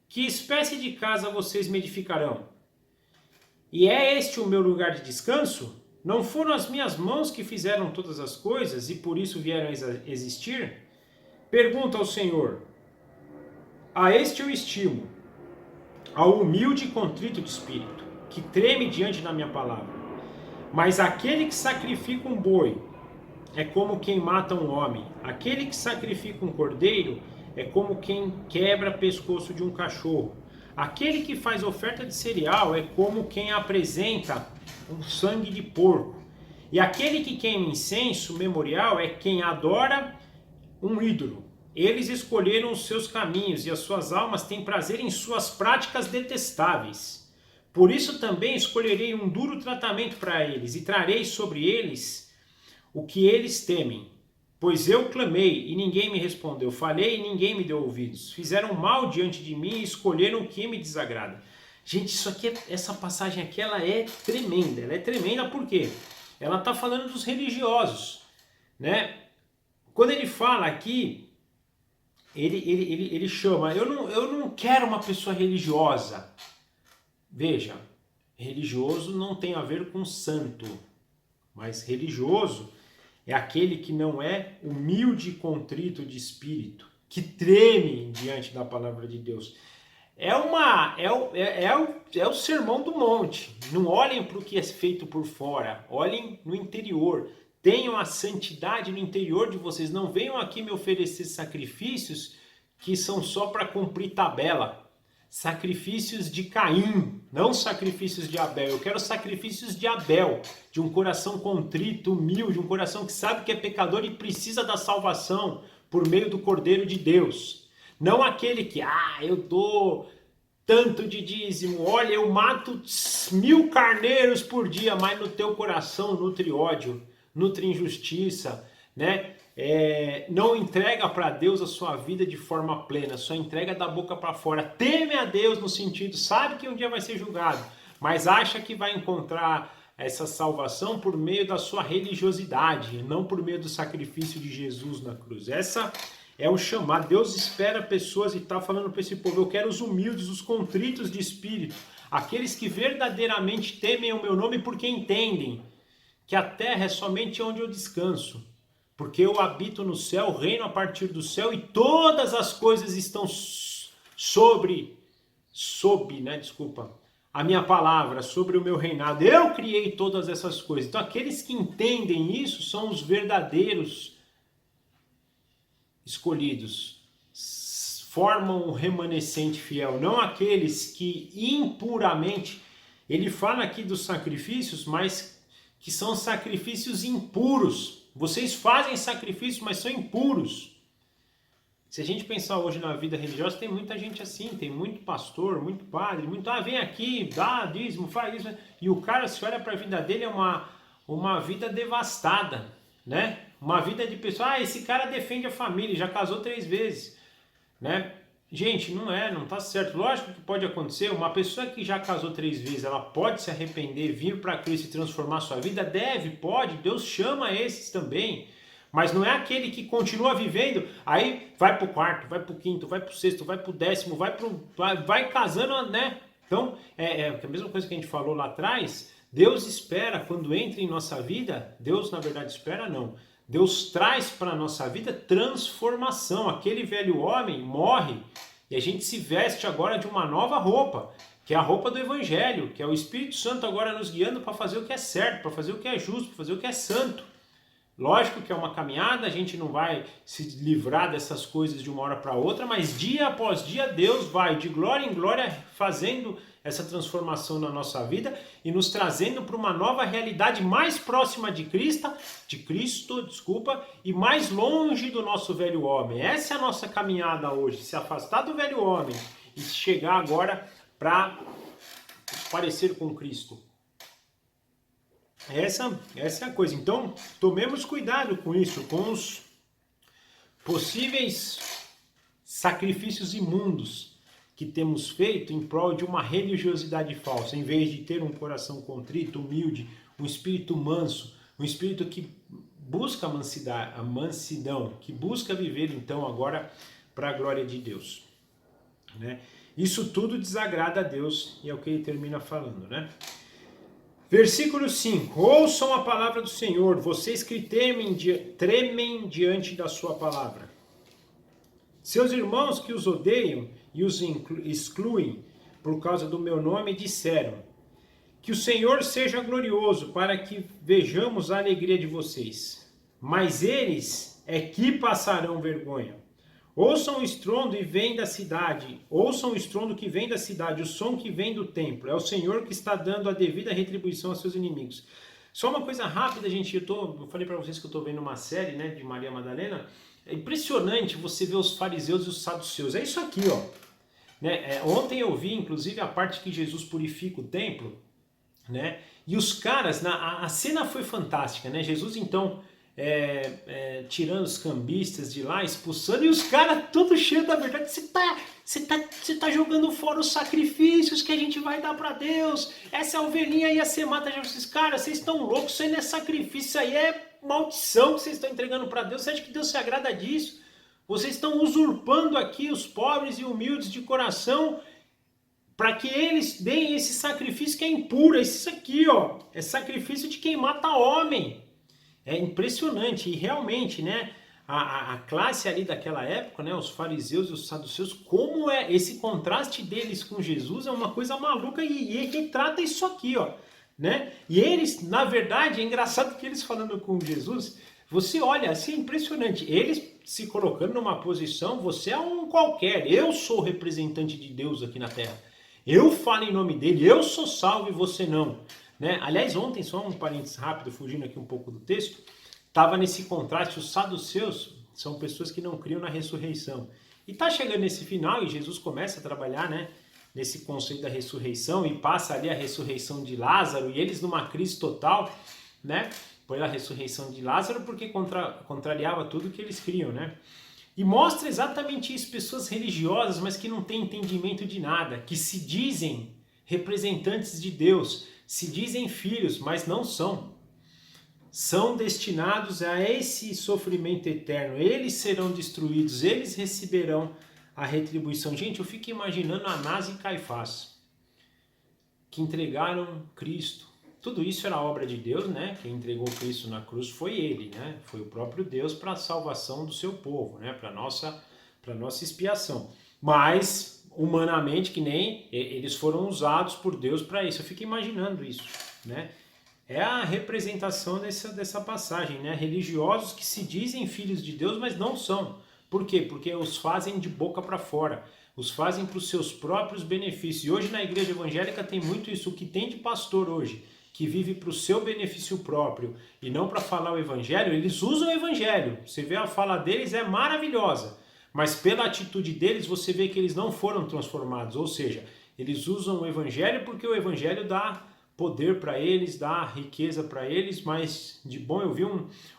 Speaker 1: Que espécie de casa vocês me edificarão? E é este o meu lugar de descanso? Não foram as minhas mãos que fizeram todas as coisas e por isso vieram a existir? Pergunta ao Senhor. A este eu estimo, ao humilde e contrito de espírito, que treme diante da minha palavra. Mas aquele que sacrifica um boi é como quem mata um homem. Aquele que sacrifica um cordeiro é como quem quebra o pescoço de um cachorro. Aquele que faz oferta de cereal é como quem apresenta um sangue de porco. E aquele que queima incenso memorial é quem adora um ídolo. Eles escolheram os seus caminhos e as suas almas têm prazer em suas práticas detestáveis. Por isso também escolherei um duro tratamento para eles e trarei sobre eles o que eles temem. Pois eu clamei e ninguém me respondeu, falei e ninguém me deu ouvidos. Fizeram mal diante de mim e escolheram o que me desagrada. Gente, isso aqui, essa passagem aqui, ela é tremenda. Ela é tremenda por quê? Ela está falando dos religiosos, né? Quando ele fala aqui, ele chama, eu não quero uma pessoa religiosa. Veja, religioso não tem a ver com santo, mas religioso é aquele que não é humilde e contrito de espírito, que treme diante da palavra de Deus. É o sermão do monte. Não olhem para o que é feito por fora, olhem no interior. Tenham a santidade no interior de vocês. Não venham aqui me oferecer sacrifícios que são só para cumprir tabela. sacrifícios de Caim, não sacrifícios de Abel. Eu quero sacrifícios de Abel, de um coração contrito, humilde, um coração que sabe que é pecador e precisa da salvação por meio do Cordeiro de Deus. Não aquele que, eu dou tanto de dízimo, olha, eu mato 1000 carneiros por dia, mas no teu coração nutre ódio, nutre injustiça, né? Não entrega para Deus a sua vida de forma plena, só entrega da boca para fora. Teme a Deus no sentido, sabe que um dia vai ser julgado, mas acha que vai encontrar essa salvação por meio da sua religiosidade, não por meio do sacrifício de Jesus na cruz. Essa é o chamado. Deus espera pessoas e está falando para esse povo: eu quero os humildes, os contritos de espírito, aqueles que verdadeiramente temem o meu nome, porque entendem que a terra é somente onde eu descanso, porque eu habito no céu, reino a partir do céu, e todas as coisas estão sob a minha palavra, sobre o meu reinado. Eu criei todas essas coisas. Então aqueles que entendem isso são os verdadeiros escolhidos, formam um remanescente fiel, não aqueles que impuramente, ele fala aqui dos sacrifícios, mas que são sacrifícios impuros. Vocês fazem sacrifícios, mas são impuros. Se a gente pensar hoje na vida religiosa, tem muita gente assim, tem muito pastor, muito padre, vem aqui, dá dízimo, faz isso, e o cara, se olha para a vida dele, é uma vida devastada, né? Uma vida de pessoa, esse cara defende a família, já casou 3 vezes, né? Gente, não tá certo. Lógico que pode acontecer, uma pessoa que já casou 3 vezes, ela pode se arrepender, vir para Cristo e transformar sua vida? Pode, Deus chama esses também, mas não é aquele que continua vivendo, aí vai pro 4º, vai pro 5º, vai pro 6º, vai pro 10º, vai casando, né? Então, é a mesma coisa que a gente falou lá atrás. Deus espera, quando entra em nossa vida, Deus na verdade espera não, Deus traz para a nossa vida transformação. Aquele velho homem morre e a gente se veste agora de uma nova roupa, que é a roupa do Evangelho, que é o Espírito Santo agora nos guiando para fazer o que é certo, para fazer o que é justo, para fazer o que é santo. Lógico que é uma caminhada, a gente não vai se livrar dessas coisas de uma hora para outra, mas dia após dia Deus vai de glória em glória fazendo essa transformação na nossa vida e nos trazendo para uma nova realidade mais próxima de Cristo, e mais longe do nosso velho homem. Essa é a nossa caminhada hoje, se afastar do velho homem e chegar agora para parecer com Cristo. Essa é a coisa. Então, tomemos cuidado com isso, com os possíveis sacrifícios imundos que temos feito em prol de uma religiosidade falsa, em vez de ter um coração contrito, humilde, um espírito manso, um espírito que busca a mansidão, que busca viver então agora para a glória de Deus, né? Isso tudo desagrada a Deus e é o que ele termina falando, né? Versículo 5: ouçam a palavra do Senhor, vocês que tremem diante da sua palavra. Seus irmãos que os odeiam e os excluem por causa do meu nome disseram: que o Senhor seja glorioso, para que vejamos a alegria de vocês. Mas eles é que passarão vergonha. Ouçam o estrondo que vem da cidade, o som que vem do templo. É o Senhor que está dando a devida retribuição aos seus inimigos. Só uma coisa rápida, gente. Eu falei para vocês que eu estou vendo uma série, né, de Maria Madalena. É impressionante você ver os fariseus e os saduceus. É isso aqui, ó. Né? Ontem eu vi, inclusive, a parte que Jesus purifica o templo, né? E os caras, a cena foi fantástica, né? Jesus, então, tirando os cambistas de lá, expulsando, e os caras todos cheios da verdade. Você tá jogando fora os sacrifícios que a gente vai dar para Deus. Essa ovelhinha ia ser mata. Esses caras, vocês estão loucos, isso aí não é sacrifício, isso aí é maldição que vocês estão entregando para Deus. Você acha que Deus se agrada disso? Vocês estão usurpando aqui os pobres e humildes de coração para que eles deem esse sacrifício que é impuro. Isso aqui, ó, é sacrifício de quem mata homem. É impressionante. E realmente, né, a classe ali daquela época, né, os fariseus e os saduceus, como é esse contraste deles com Jesus, é uma coisa maluca, e retrata isso aqui, ó, né? E eles, na verdade, é engraçado que eles falando com Jesus, Você olha assim, impressionante. Eles se colocando numa posição, você é um qualquer. Eu sou o representante de Deus aqui na Terra. Eu falo em nome dele, eu sou salvo e você não. Né? Aliás, ontem, só um parênteses rápido, fugindo aqui um pouco do texto, estava nesse contraste, os saduceus são pessoas que não criam na ressurreição. E está chegando nesse final, e Jesus começa a trabalhar, né, nesse conceito da ressurreição, e passa ali a ressurreição de Lázaro, e eles numa crise total, né, pela ressurreição de Lázaro, porque contrariava tudo que eles criam, né. E mostra exatamente isso, pessoas religiosas, mas que não têm entendimento de nada, que se dizem representantes de Deus, se dizem filhos, mas não são. São destinados a esse sofrimento eterno. Eles serão destruídos, eles receberão a retribuição. Gente, eu fico imaginando Anás e Caifás, que entregaram Cristo. Tudo isso era obra de Deus, né? Quem entregou Cristo na cruz foi ele, né? Foi o próprio Deus para a salvação do seu povo, né? Para nossa expiação. Mas, humanamente, que nem eles foram usados por Deus para isso. Eu fico imaginando isso, né? É a representação dessa passagem, né? Religiosos que se dizem filhos de Deus, mas não são. Por quê? Porque os fazem de boca para fora. Os fazem para os seus próprios benefícios. E hoje na igreja evangélica tem muito isso. O que tem de pastor hoje, que vive para o seu benefício próprio e não para falar o evangelho, eles usam o evangelho. Você vê a fala deles, é maravilhosa. Mas pela atitude deles, você vê que eles não foram transformados. Ou seja, eles usam o evangelho porque o evangelho dá poder para eles, dá riqueza para eles, mas de bom eu vi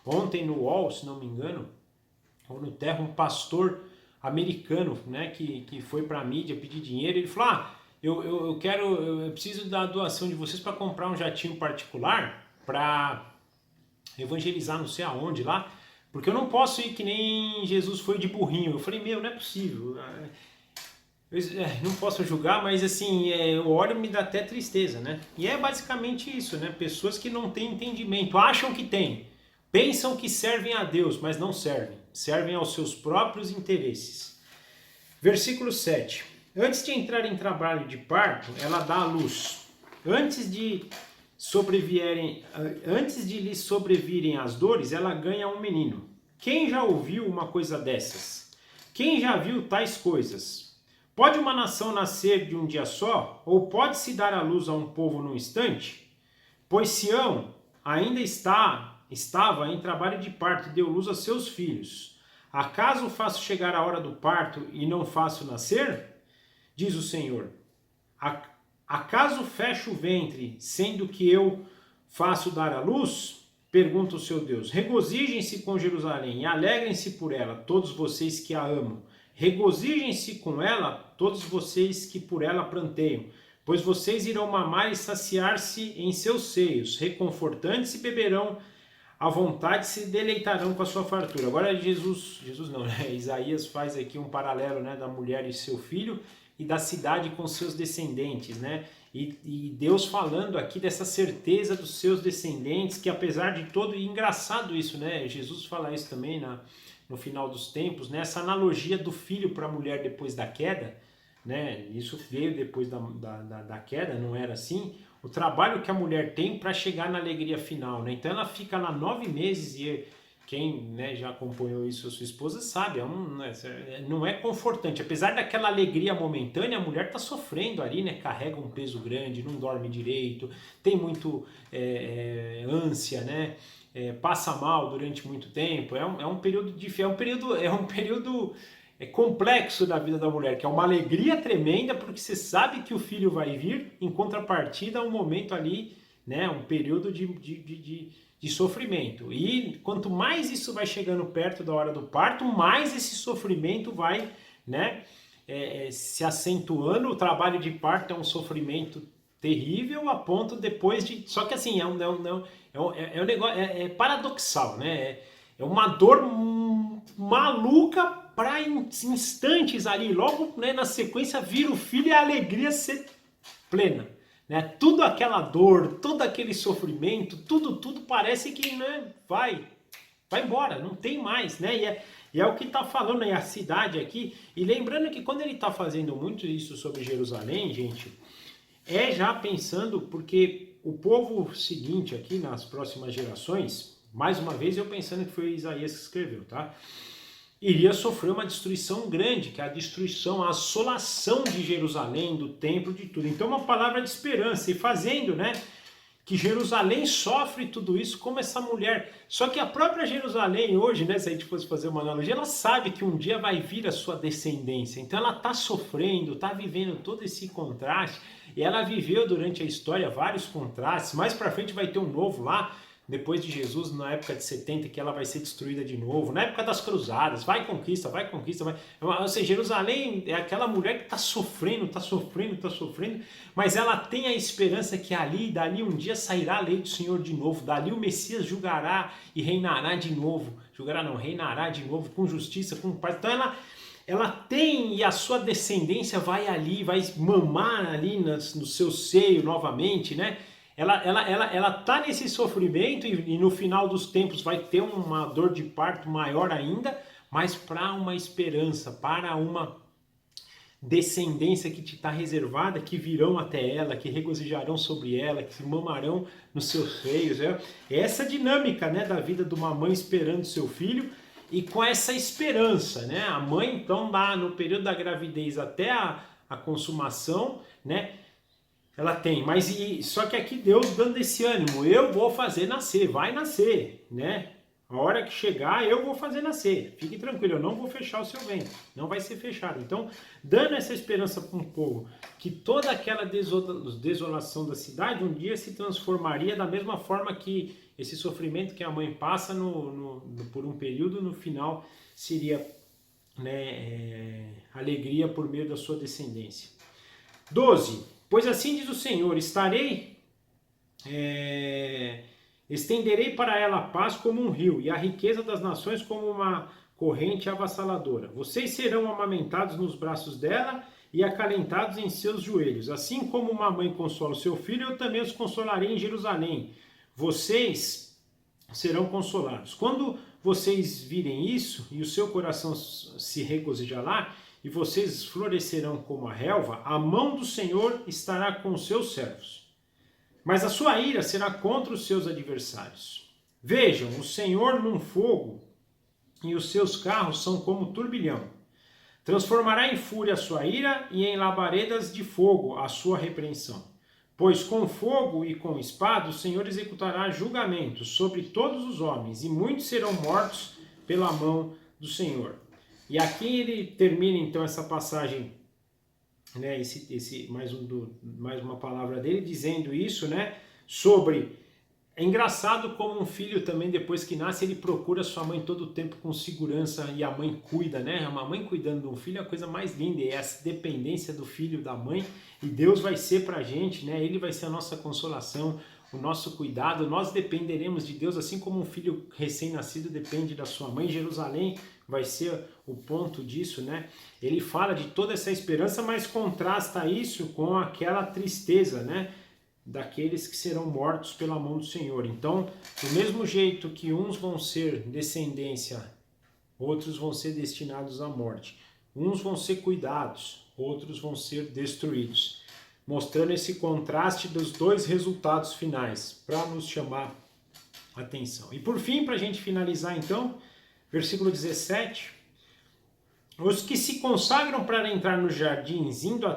Speaker 1: ontem no UOL, se não me engano, ou no Terra, um pastor americano, né, que foi para a mídia pedir dinheiro. Ele falou, eu preciso da doação de vocês para comprar um jatinho particular para evangelizar não sei aonde lá, porque eu não posso ir que nem Jesus foi de burrinho. Eu falei, não é possível. Não posso julgar, mas assim, eu olho e me dá até tristeza, né? E é basicamente isso, né? Pessoas que não têm entendimento, acham que têm, pensam que servem a Deus, mas não servem. Servem aos seus próprios interesses. Versículo 7. Antes de entrar em trabalho de parto, ela dá à luz. Antes de lhe sobrevirem as dores, ela ganha um menino. Quem já ouviu uma coisa dessas? Quem já viu tais coisas? Pode uma nação nascer de um dia só? Ou pode-se dar à luz a um povo num instante? Pois Sião ainda estava em trabalho de parto e deu luz a seus filhos. Acaso faço chegar a hora do parto e não faço nascer? Diz o Senhor. Acaso fecho o ventre, sendo que eu faço dar à luz? Pergunta o seu Deus. Regozijem-se com Jerusalém e alegrem-se por ela, todos vocês que a amam. Regozijem-se com ela, todos vocês que por ela planteiam, pois vocês irão mamar e saciar-se em seus seios, reconfortantes e beberão à vontade, se deleitarão com a sua fartura. Agora Jesus não, né? Isaías faz aqui um paralelo, né, da mulher e seu filho e da cidade com seus descendentes, né? E Deus falando aqui dessa certeza dos seus descendentes, que apesar de todo, e engraçado isso, né? Jesus fala isso também no final dos tempos, né? Essa analogia do filho para a mulher depois da queda, né? Isso veio depois da queda, não era assim? O trabalho que a mulher tem para chegar na alegria final, né? Então ela fica lá 9 meses e quem, né, já acompanhou isso, a sua esposa sabe, não é confortante. Apesar daquela alegria momentânea, a mulher está sofrendo ali, né? Carrega um peso grande, não dorme direito, tem muito ânsia, né? Passa mal durante muito tempo. É um período difícil, é um período complexo da vida da mulher, que é uma alegria tremenda porque você sabe que o filho vai vir, em contrapartida um momento ali, né, um período de sofrimento. E quanto mais isso vai chegando perto da hora do parto, mais esse sofrimento vai, né, se acentuando. O trabalho de parto é um sofrimento terrível a ponto depois de... Só que assim, é um negócio, é paradoxal, né? É uma dor maluca para instantes ali, logo, né, na sequência vira o filho e a alegria ser plena, né? Tudo aquela dor, todo aquele sofrimento, tudo parece que, né, vai embora, não tem mais, né? E é o que está falando aí, a cidade aqui. E lembrando que quando ele está fazendo muito isso sobre Jerusalém, gente, já pensando, porque o povo seguinte aqui, nas próximas gerações, mais uma vez eu pensando que foi Isaías que escreveu, tá? Iria sofrer uma destruição grande, que é a destruição, a assolação de Jerusalém, do templo, de tudo. Então uma palavra de esperança, e fazendo, né, que Jerusalém sofre tudo isso como essa mulher. Só que a própria Jerusalém hoje, né, se a gente fosse fazer uma analogia, ela sabe que um dia vai vir a sua descendência. Então ela está sofrendo, está vivendo todo esse contraste, e ela viveu durante a história vários contrastes. Mais para frente vai ter um novo lá, depois de Jesus, na época de 70, que ela vai ser destruída de novo, na época das cruzadas, vai conquista, vai. Ou seja, Jerusalém é aquela mulher que está sofrendo, mas ela tem a esperança que dali um dia sairá a lei do Senhor de novo, dali o Messias julgará e reinará de novo, reinará de novo com justiça, com paz. Então ela tem, e a sua descendência vai mamar ali no seu seio novamente, né? Ela tá nesse sofrimento e no final dos tempos vai ter uma dor de parto maior ainda, mas para uma esperança, para uma descendência que te está reservada, que virão até ela, que regozijarão sobre ela, que se mamarão nos seus seios. É essa dinâmica, né, da vida de uma mãe esperando seu filho, e com essa esperança, né, a mãe então lá no período da gravidez até a consumação, né, ela tem, só que aqui Deus dando esse ânimo, eu vou fazer nascer, vai nascer, né? A hora que chegar, eu vou fazer nascer. Fique tranquilo, eu não vou fechar o seu ventre, não vai ser fechado. Então, dando essa esperança para um povo, que toda aquela desolação da cidade um dia se transformaria da mesma forma que esse sofrimento que a mãe passa por um período, no final seria, né, alegria por meio da sua descendência. 12. Pois assim diz o Senhor, estenderei para ela a paz como um rio, e a riqueza das nações como uma corrente avassaladora. Vocês serão amamentados nos braços dela e acalentados em seus joelhos. Assim como uma mãe consola o seu filho, eu também os consolarei em Jerusalém. Vocês serão consolados. Quando vocês virem isso, e o seu coração se regozijará, e vocês florescerão como a relva, a mão do Senhor estará com os seus servos. Mas a sua ira será contra os seus adversários. Vejam, o Senhor num fogo, e os seus carros são como turbilhão. Transformará em fúria a sua ira, e em labaredas de fogo a sua repreensão. Pois com fogo e com espada o Senhor executará julgamentos sobre todos os homens, e muitos serão mortos pela mão do Senhor. E aqui ele termina então essa passagem, né, mais uma palavra dele, dizendo isso, né, sobre... É engraçado como um filho também, depois que nasce, ele procura sua mãe todo o tempo com segurança, e a mãe cuida, né? Uma mãe cuidando de um filho é a coisa mais linda, é essa dependência do filho da mãe, e Deus vai ser pra gente, né? Ele vai ser a nossa consolação, o nosso cuidado, nós dependeremos de Deus, assim como um filho recém-nascido depende da sua mãe. Jerusalém vai ser o ponto disso, né? Ele fala de toda essa esperança, mas contrasta isso com aquela tristeza, né, daqueles que serão mortos pela mão do Senhor. Então, do mesmo jeito que uns vão ser descendência, outros vão ser destinados à morte. Uns vão ser cuidados, outros vão ser destruídos. Mostrando esse contraste dos dois resultados finais, para nos chamar a atenção. E por fim, para a gente finalizar então, versículo 17. Os que se consagram para entrar nos jardins, indo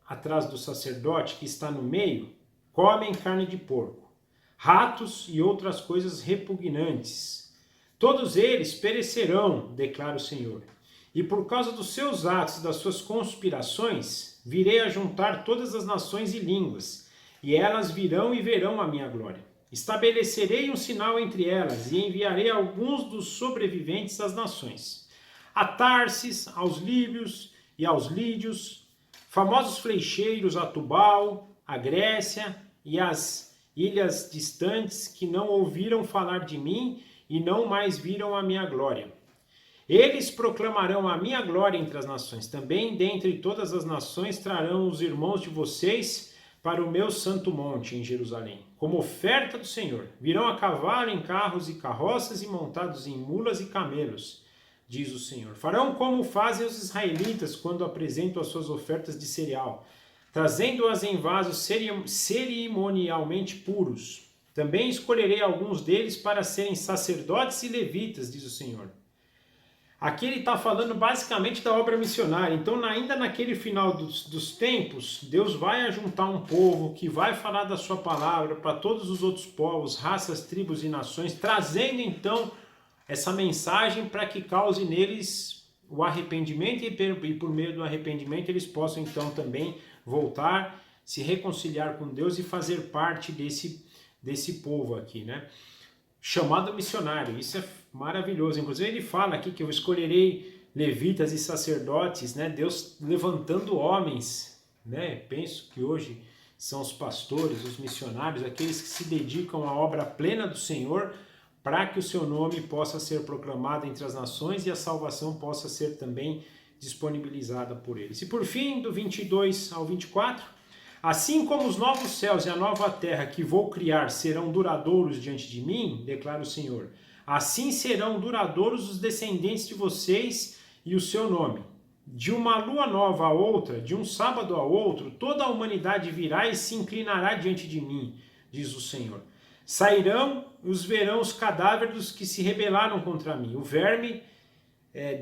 Speaker 1: atrás do sacerdote que está no meio, comem carne de porco, ratos e outras coisas repugnantes. Todos eles perecerão, declara o Senhor. E por causa dos seus atos e das suas conspirações, virei a juntar todas as nações e línguas, e elas virão e verão a minha glória. Estabelecerei um sinal entre elas, e enviarei alguns dos sobreviventes às nações. A Tarsis, aos líbios e aos lídios, famosos flecheiros a Tubal, a Grécia e as ilhas distantes que não ouviram falar de mim e não mais viram a minha glória. Eles proclamarão a minha glória entre as nações. Também dentre todas as nações trarão os irmãos de vocês para o meu santo monte em Jerusalém, como oferta do Senhor. Virão a cavalo em carros e carroças e montados em mulas e camelos, diz o Senhor. Farão como fazem os israelitas quando apresentam as suas ofertas de cereal, trazendo-as em vasos cerimonialmente puros. Também escolherei alguns deles para serem sacerdotes e levitas, diz o Senhor. Aqui ele está falando basicamente da obra missionária. Então, ainda naquele final dos tempos, Deus vai ajuntar um povo que vai falar da sua palavra para todos os outros povos, raças, tribos e nações, trazendo então essa mensagem para que cause neles o arrependimento e por meio do arrependimento eles possam então também voltar, se reconciliar com Deus e fazer parte desse povo aqui, né? Chamado missionário, isso é maravilhoso. Inclusive ele fala aqui que eu escolherei levitas e sacerdotes, né? Deus levantando homens, né? Penso que hoje são os pastores, os missionários, aqueles que se dedicam à obra plena do Senhor, para que o seu nome possa ser proclamado entre as nações e a salvação possa ser também disponibilizada por eles. E por fim, do 22 ao 24, assim como os novos céus e a nova terra que vou criar serão duradouros diante de mim, declara o Senhor, assim serão duradouros os descendentes de vocês e o seu nome. De uma lua nova a outra, de um sábado a outro, toda a humanidade virá e se inclinará diante de mim, diz o Senhor. Sairão e os verão os cadáveres dos que se rebelaram contra mim. O verme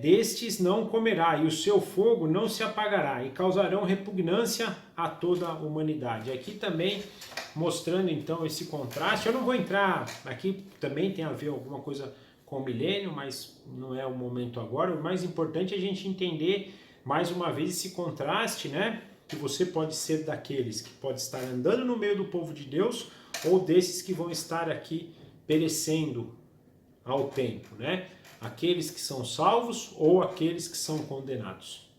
Speaker 1: destes não comerá, e o seu fogo não se apagará, e causarão repugnância a toda a humanidade. Aqui também mostrando então esse contraste. Eu não vou entrar, aqui também tem a ver alguma coisa com o milênio, mas não é o momento agora. O mais importante é a gente entender mais uma vez esse contraste, né? Que você pode ser daqueles que pode estar andando no meio do povo de Deus, ou desses que vão estar aqui perecendo ao tempo, né? Aqueles que são salvos ou aqueles que são condenados.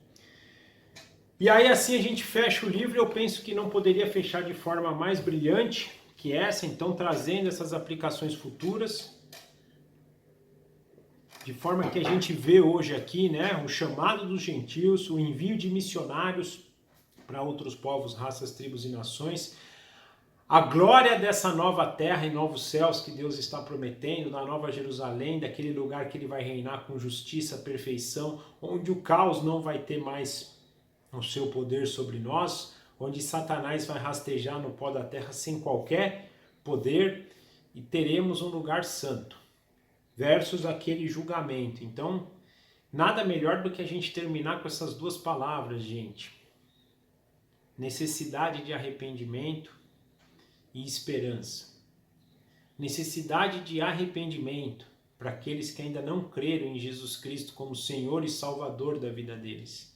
Speaker 1: E aí assim a gente fecha o livro. Eu penso que não poderia fechar de forma mais brilhante que essa, então trazendo essas aplicações futuras, de forma que a gente vê hoje aqui, né, o chamado dos gentios, o envio de missionários para outros povos, raças, tribos e nações, a glória dessa nova terra e novos céus que Deus está prometendo, da nova Jerusalém, daquele lugar que ele vai reinar com justiça, perfeição, onde o caos não vai ter mais o seu poder sobre nós, onde Satanás vai rastejar no pó da terra sem qualquer poder, e teremos um lugar santo, versus aquele julgamento. Então, nada melhor do que a gente terminar com essas duas palavras, gente. Necessidade de arrependimento e esperança. Necessidade de arrependimento para aqueles que ainda não creram em Jesus Cristo como Senhor e Salvador da vida deles.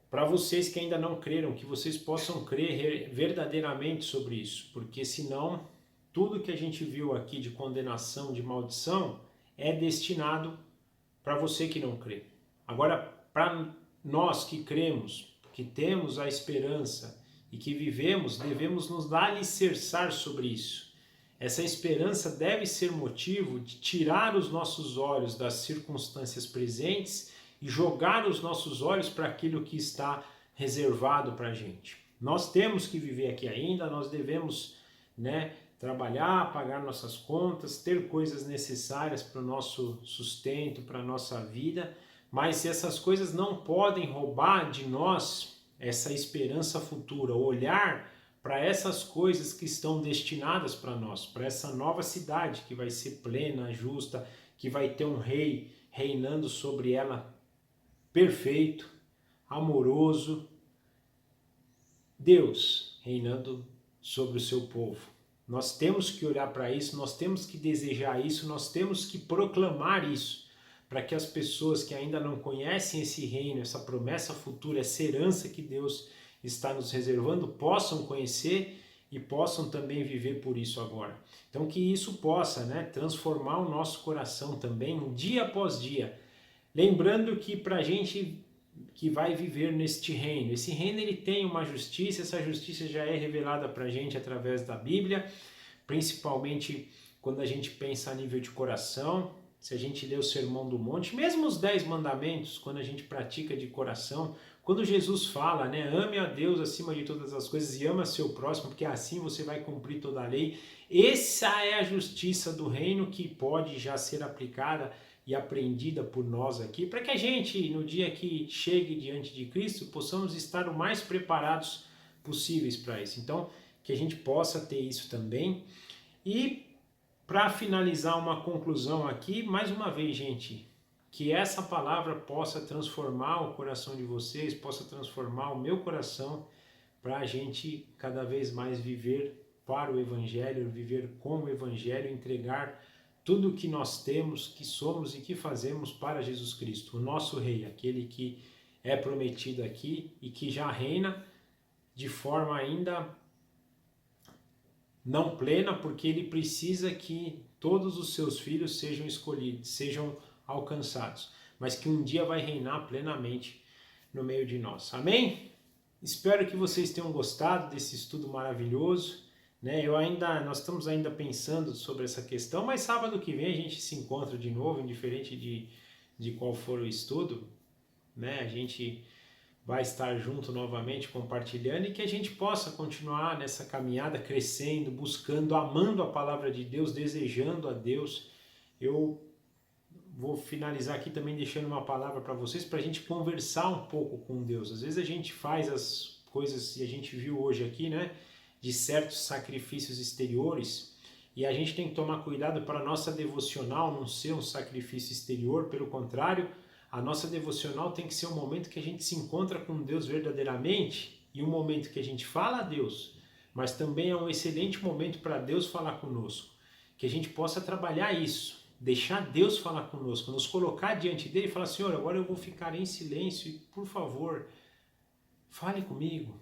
Speaker 1: Para vocês que ainda não creram, que vocês possam crer verdadeiramente sobre isso, porque senão tudo que a gente viu aqui de condenação, de maldição, é destinado para você que não crê. Agora, para nós que cremos, que temos a esperança e que vivemos, devemos nos alicerçar sobre isso. Essa esperança deve ser motivo de tirar os nossos olhos das circunstâncias presentes e jogar os nossos olhos para aquilo que está reservado para a gente. Nós temos que viver aqui ainda, nós devemos, trabalhar, pagar nossas contas, ter coisas necessárias para o nosso sustento, para a nossa vida, mas essas coisas não podem roubar de nós essa esperança futura, olhar para essas coisas que estão destinadas para nós, para essa nova cidade que vai ser plena, justa, que vai ter um rei reinando sobre ela perfeito, amoroso, Deus reinando sobre o seu povo. Nós temos que olhar para isso, nós temos que desejar isso, nós temos que proclamar isso, para que as pessoas que ainda não conhecem esse reino, essa promessa futura, essa herança que Deus está nos reservando, possam conhecer e possam também viver por isso agora. Então que isso possa, transformar o nosso coração também, dia após dia. Lembrando que para a gente que vai viver neste reino, esse reino ele tem uma justiça, essa justiça já é revelada para a gente através da Bíblia, principalmente quando a gente pensa a nível de coração. Se a gente lê o Sermão do Monte, mesmo os 10 mandamentos, quando a gente pratica de coração, quando Jesus fala, ame a Deus acima de todas as coisas e ama seu próximo, porque assim você vai cumprir toda a lei. Essa é a justiça do reino que pode já ser aplicada e aprendida por nós aqui, para que a gente, no dia que chegue diante de Cristo, possamos estar o mais preparados possíveis para isso. Então, que a gente possa ter isso também. E para finalizar uma conclusão aqui, mais uma vez, gente, que essa palavra possa transformar o coração de vocês, possa transformar o meu coração, para a gente cada vez mais viver para o Evangelho, viver com o Evangelho, entregar tudo o que nós temos, que somos e que fazemos para Jesus Cristo, o nosso Rei, aquele que é prometido aqui e que já reina de forma ainda não plena, porque ele precisa que todos os seus filhos sejam escolhidos, sejam alcançados, mas que um dia vai reinar plenamente no meio de nós. Amém? Espero que vocês tenham gostado desse estudo maravilhoso, né? Nós estamos ainda pensando sobre essa questão, mas sábado que vem a gente se encontra de novo, indiferente de qual for o estudo, né? A gente vai estar junto novamente compartilhando e que a gente possa continuar nessa caminhada, crescendo, buscando, amando a palavra de Deus, desejando a Deus. Eu vou finalizar aqui também deixando uma palavra para vocês, para a gente conversar um pouco com Deus. Às vezes a gente faz as coisas, e a gente viu hoje aqui, né, de certos sacrifícios exteriores, e a gente tem que tomar cuidado para a nossa devocional não ser um sacrifício exterior, pelo contrário, a nossa devocional tem que ser um momento que a gente se encontra com Deus verdadeiramente, e um momento que a gente fala a Deus, mas também é um excelente momento para Deus falar conosco, que a gente possa trabalhar isso, deixar Deus falar conosco, nos colocar diante dele e falar: Senhor, agora eu vou ficar em silêncio e, por favor, fale comigo.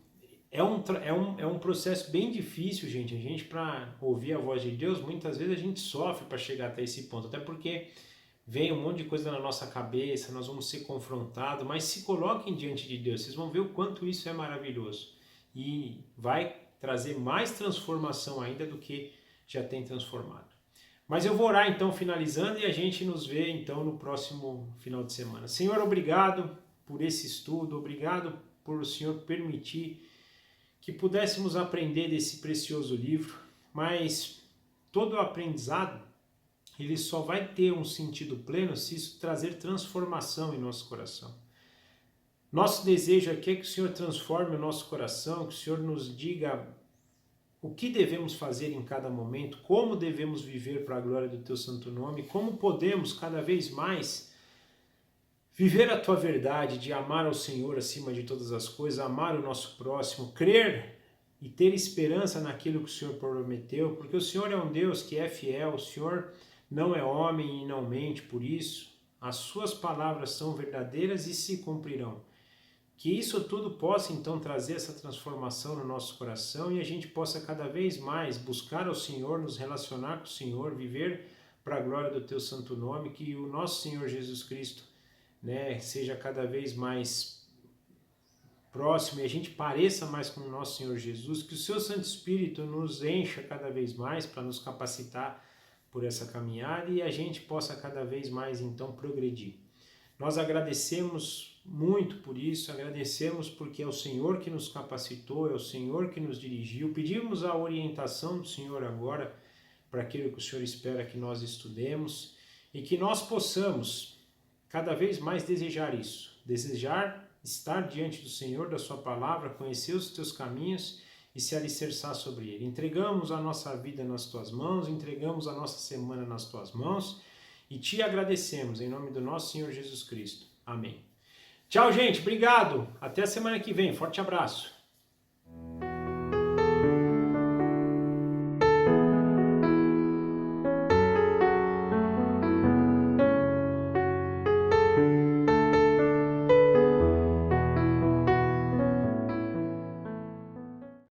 Speaker 1: É um processo bem difícil, gente. A gente, para ouvir a voz de Deus, muitas vezes a gente sofre para chegar até esse ponto, até porque vem um monte de coisa na nossa cabeça, nós vamos ser confrontados, mas se coloquem diante de Deus, vocês vão ver o quanto isso é maravilhoso e vai trazer mais transformação ainda do que já tem transformado. Mas eu vou orar então, finalizando, e a gente nos vê então no próximo final de semana. Senhor, obrigado por esse estudo, obrigado por o Senhor permitir que pudéssemos aprender desse precioso livro, mas todo o aprendizado, ele só vai ter um sentido pleno se isso trazer transformação em nosso coração. Nosso desejo aqui é que o Senhor transforme o nosso coração, que o Senhor nos diga o que devemos fazer em cada momento, como devemos viver para a glória do Teu santo nome, como podemos cada vez mais viver a Tua verdade de amar ao Senhor acima de todas as coisas, amar o nosso próximo, crer e ter esperança naquilo que o Senhor prometeu, porque o Senhor é um Deus que é fiel, o Senhor não é homem e não mente, por isso as Suas palavras são verdadeiras e se cumprirão. Que isso tudo possa então trazer essa transformação no nosso coração e a gente possa cada vez mais buscar ao Senhor, nos relacionar com o Senhor, viver para a glória do Teu santo nome, que o nosso Senhor Jesus Cristo, né, seja cada vez mais próximo e a gente pareça mais com o nosso Senhor Jesus, que o Seu Santo Espírito nos encha cada vez mais para nos capacitar por essa caminhada e a gente possa cada vez mais então progredir. Nós agradecemos muito por isso, agradecemos porque é o Senhor que nos capacitou, é o Senhor que nos dirigiu, pedimos a orientação do Senhor agora para aquilo que o Senhor espera que nós estudemos e que nós possamos cada vez mais desejar isso, desejar estar diante do Senhor, da Sua palavra, conhecer os Teus caminhos e se alicerçar sobre Ele. Entregamos a nossa vida nas Tuas mãos, entregamos a nossa semana nas Tuas mãos e Te agradecemos em nome do nosso Senhor Jesus Cristo. Amém. Tchau, gente. Obrigado. Até a semana que vem. Forte abraço.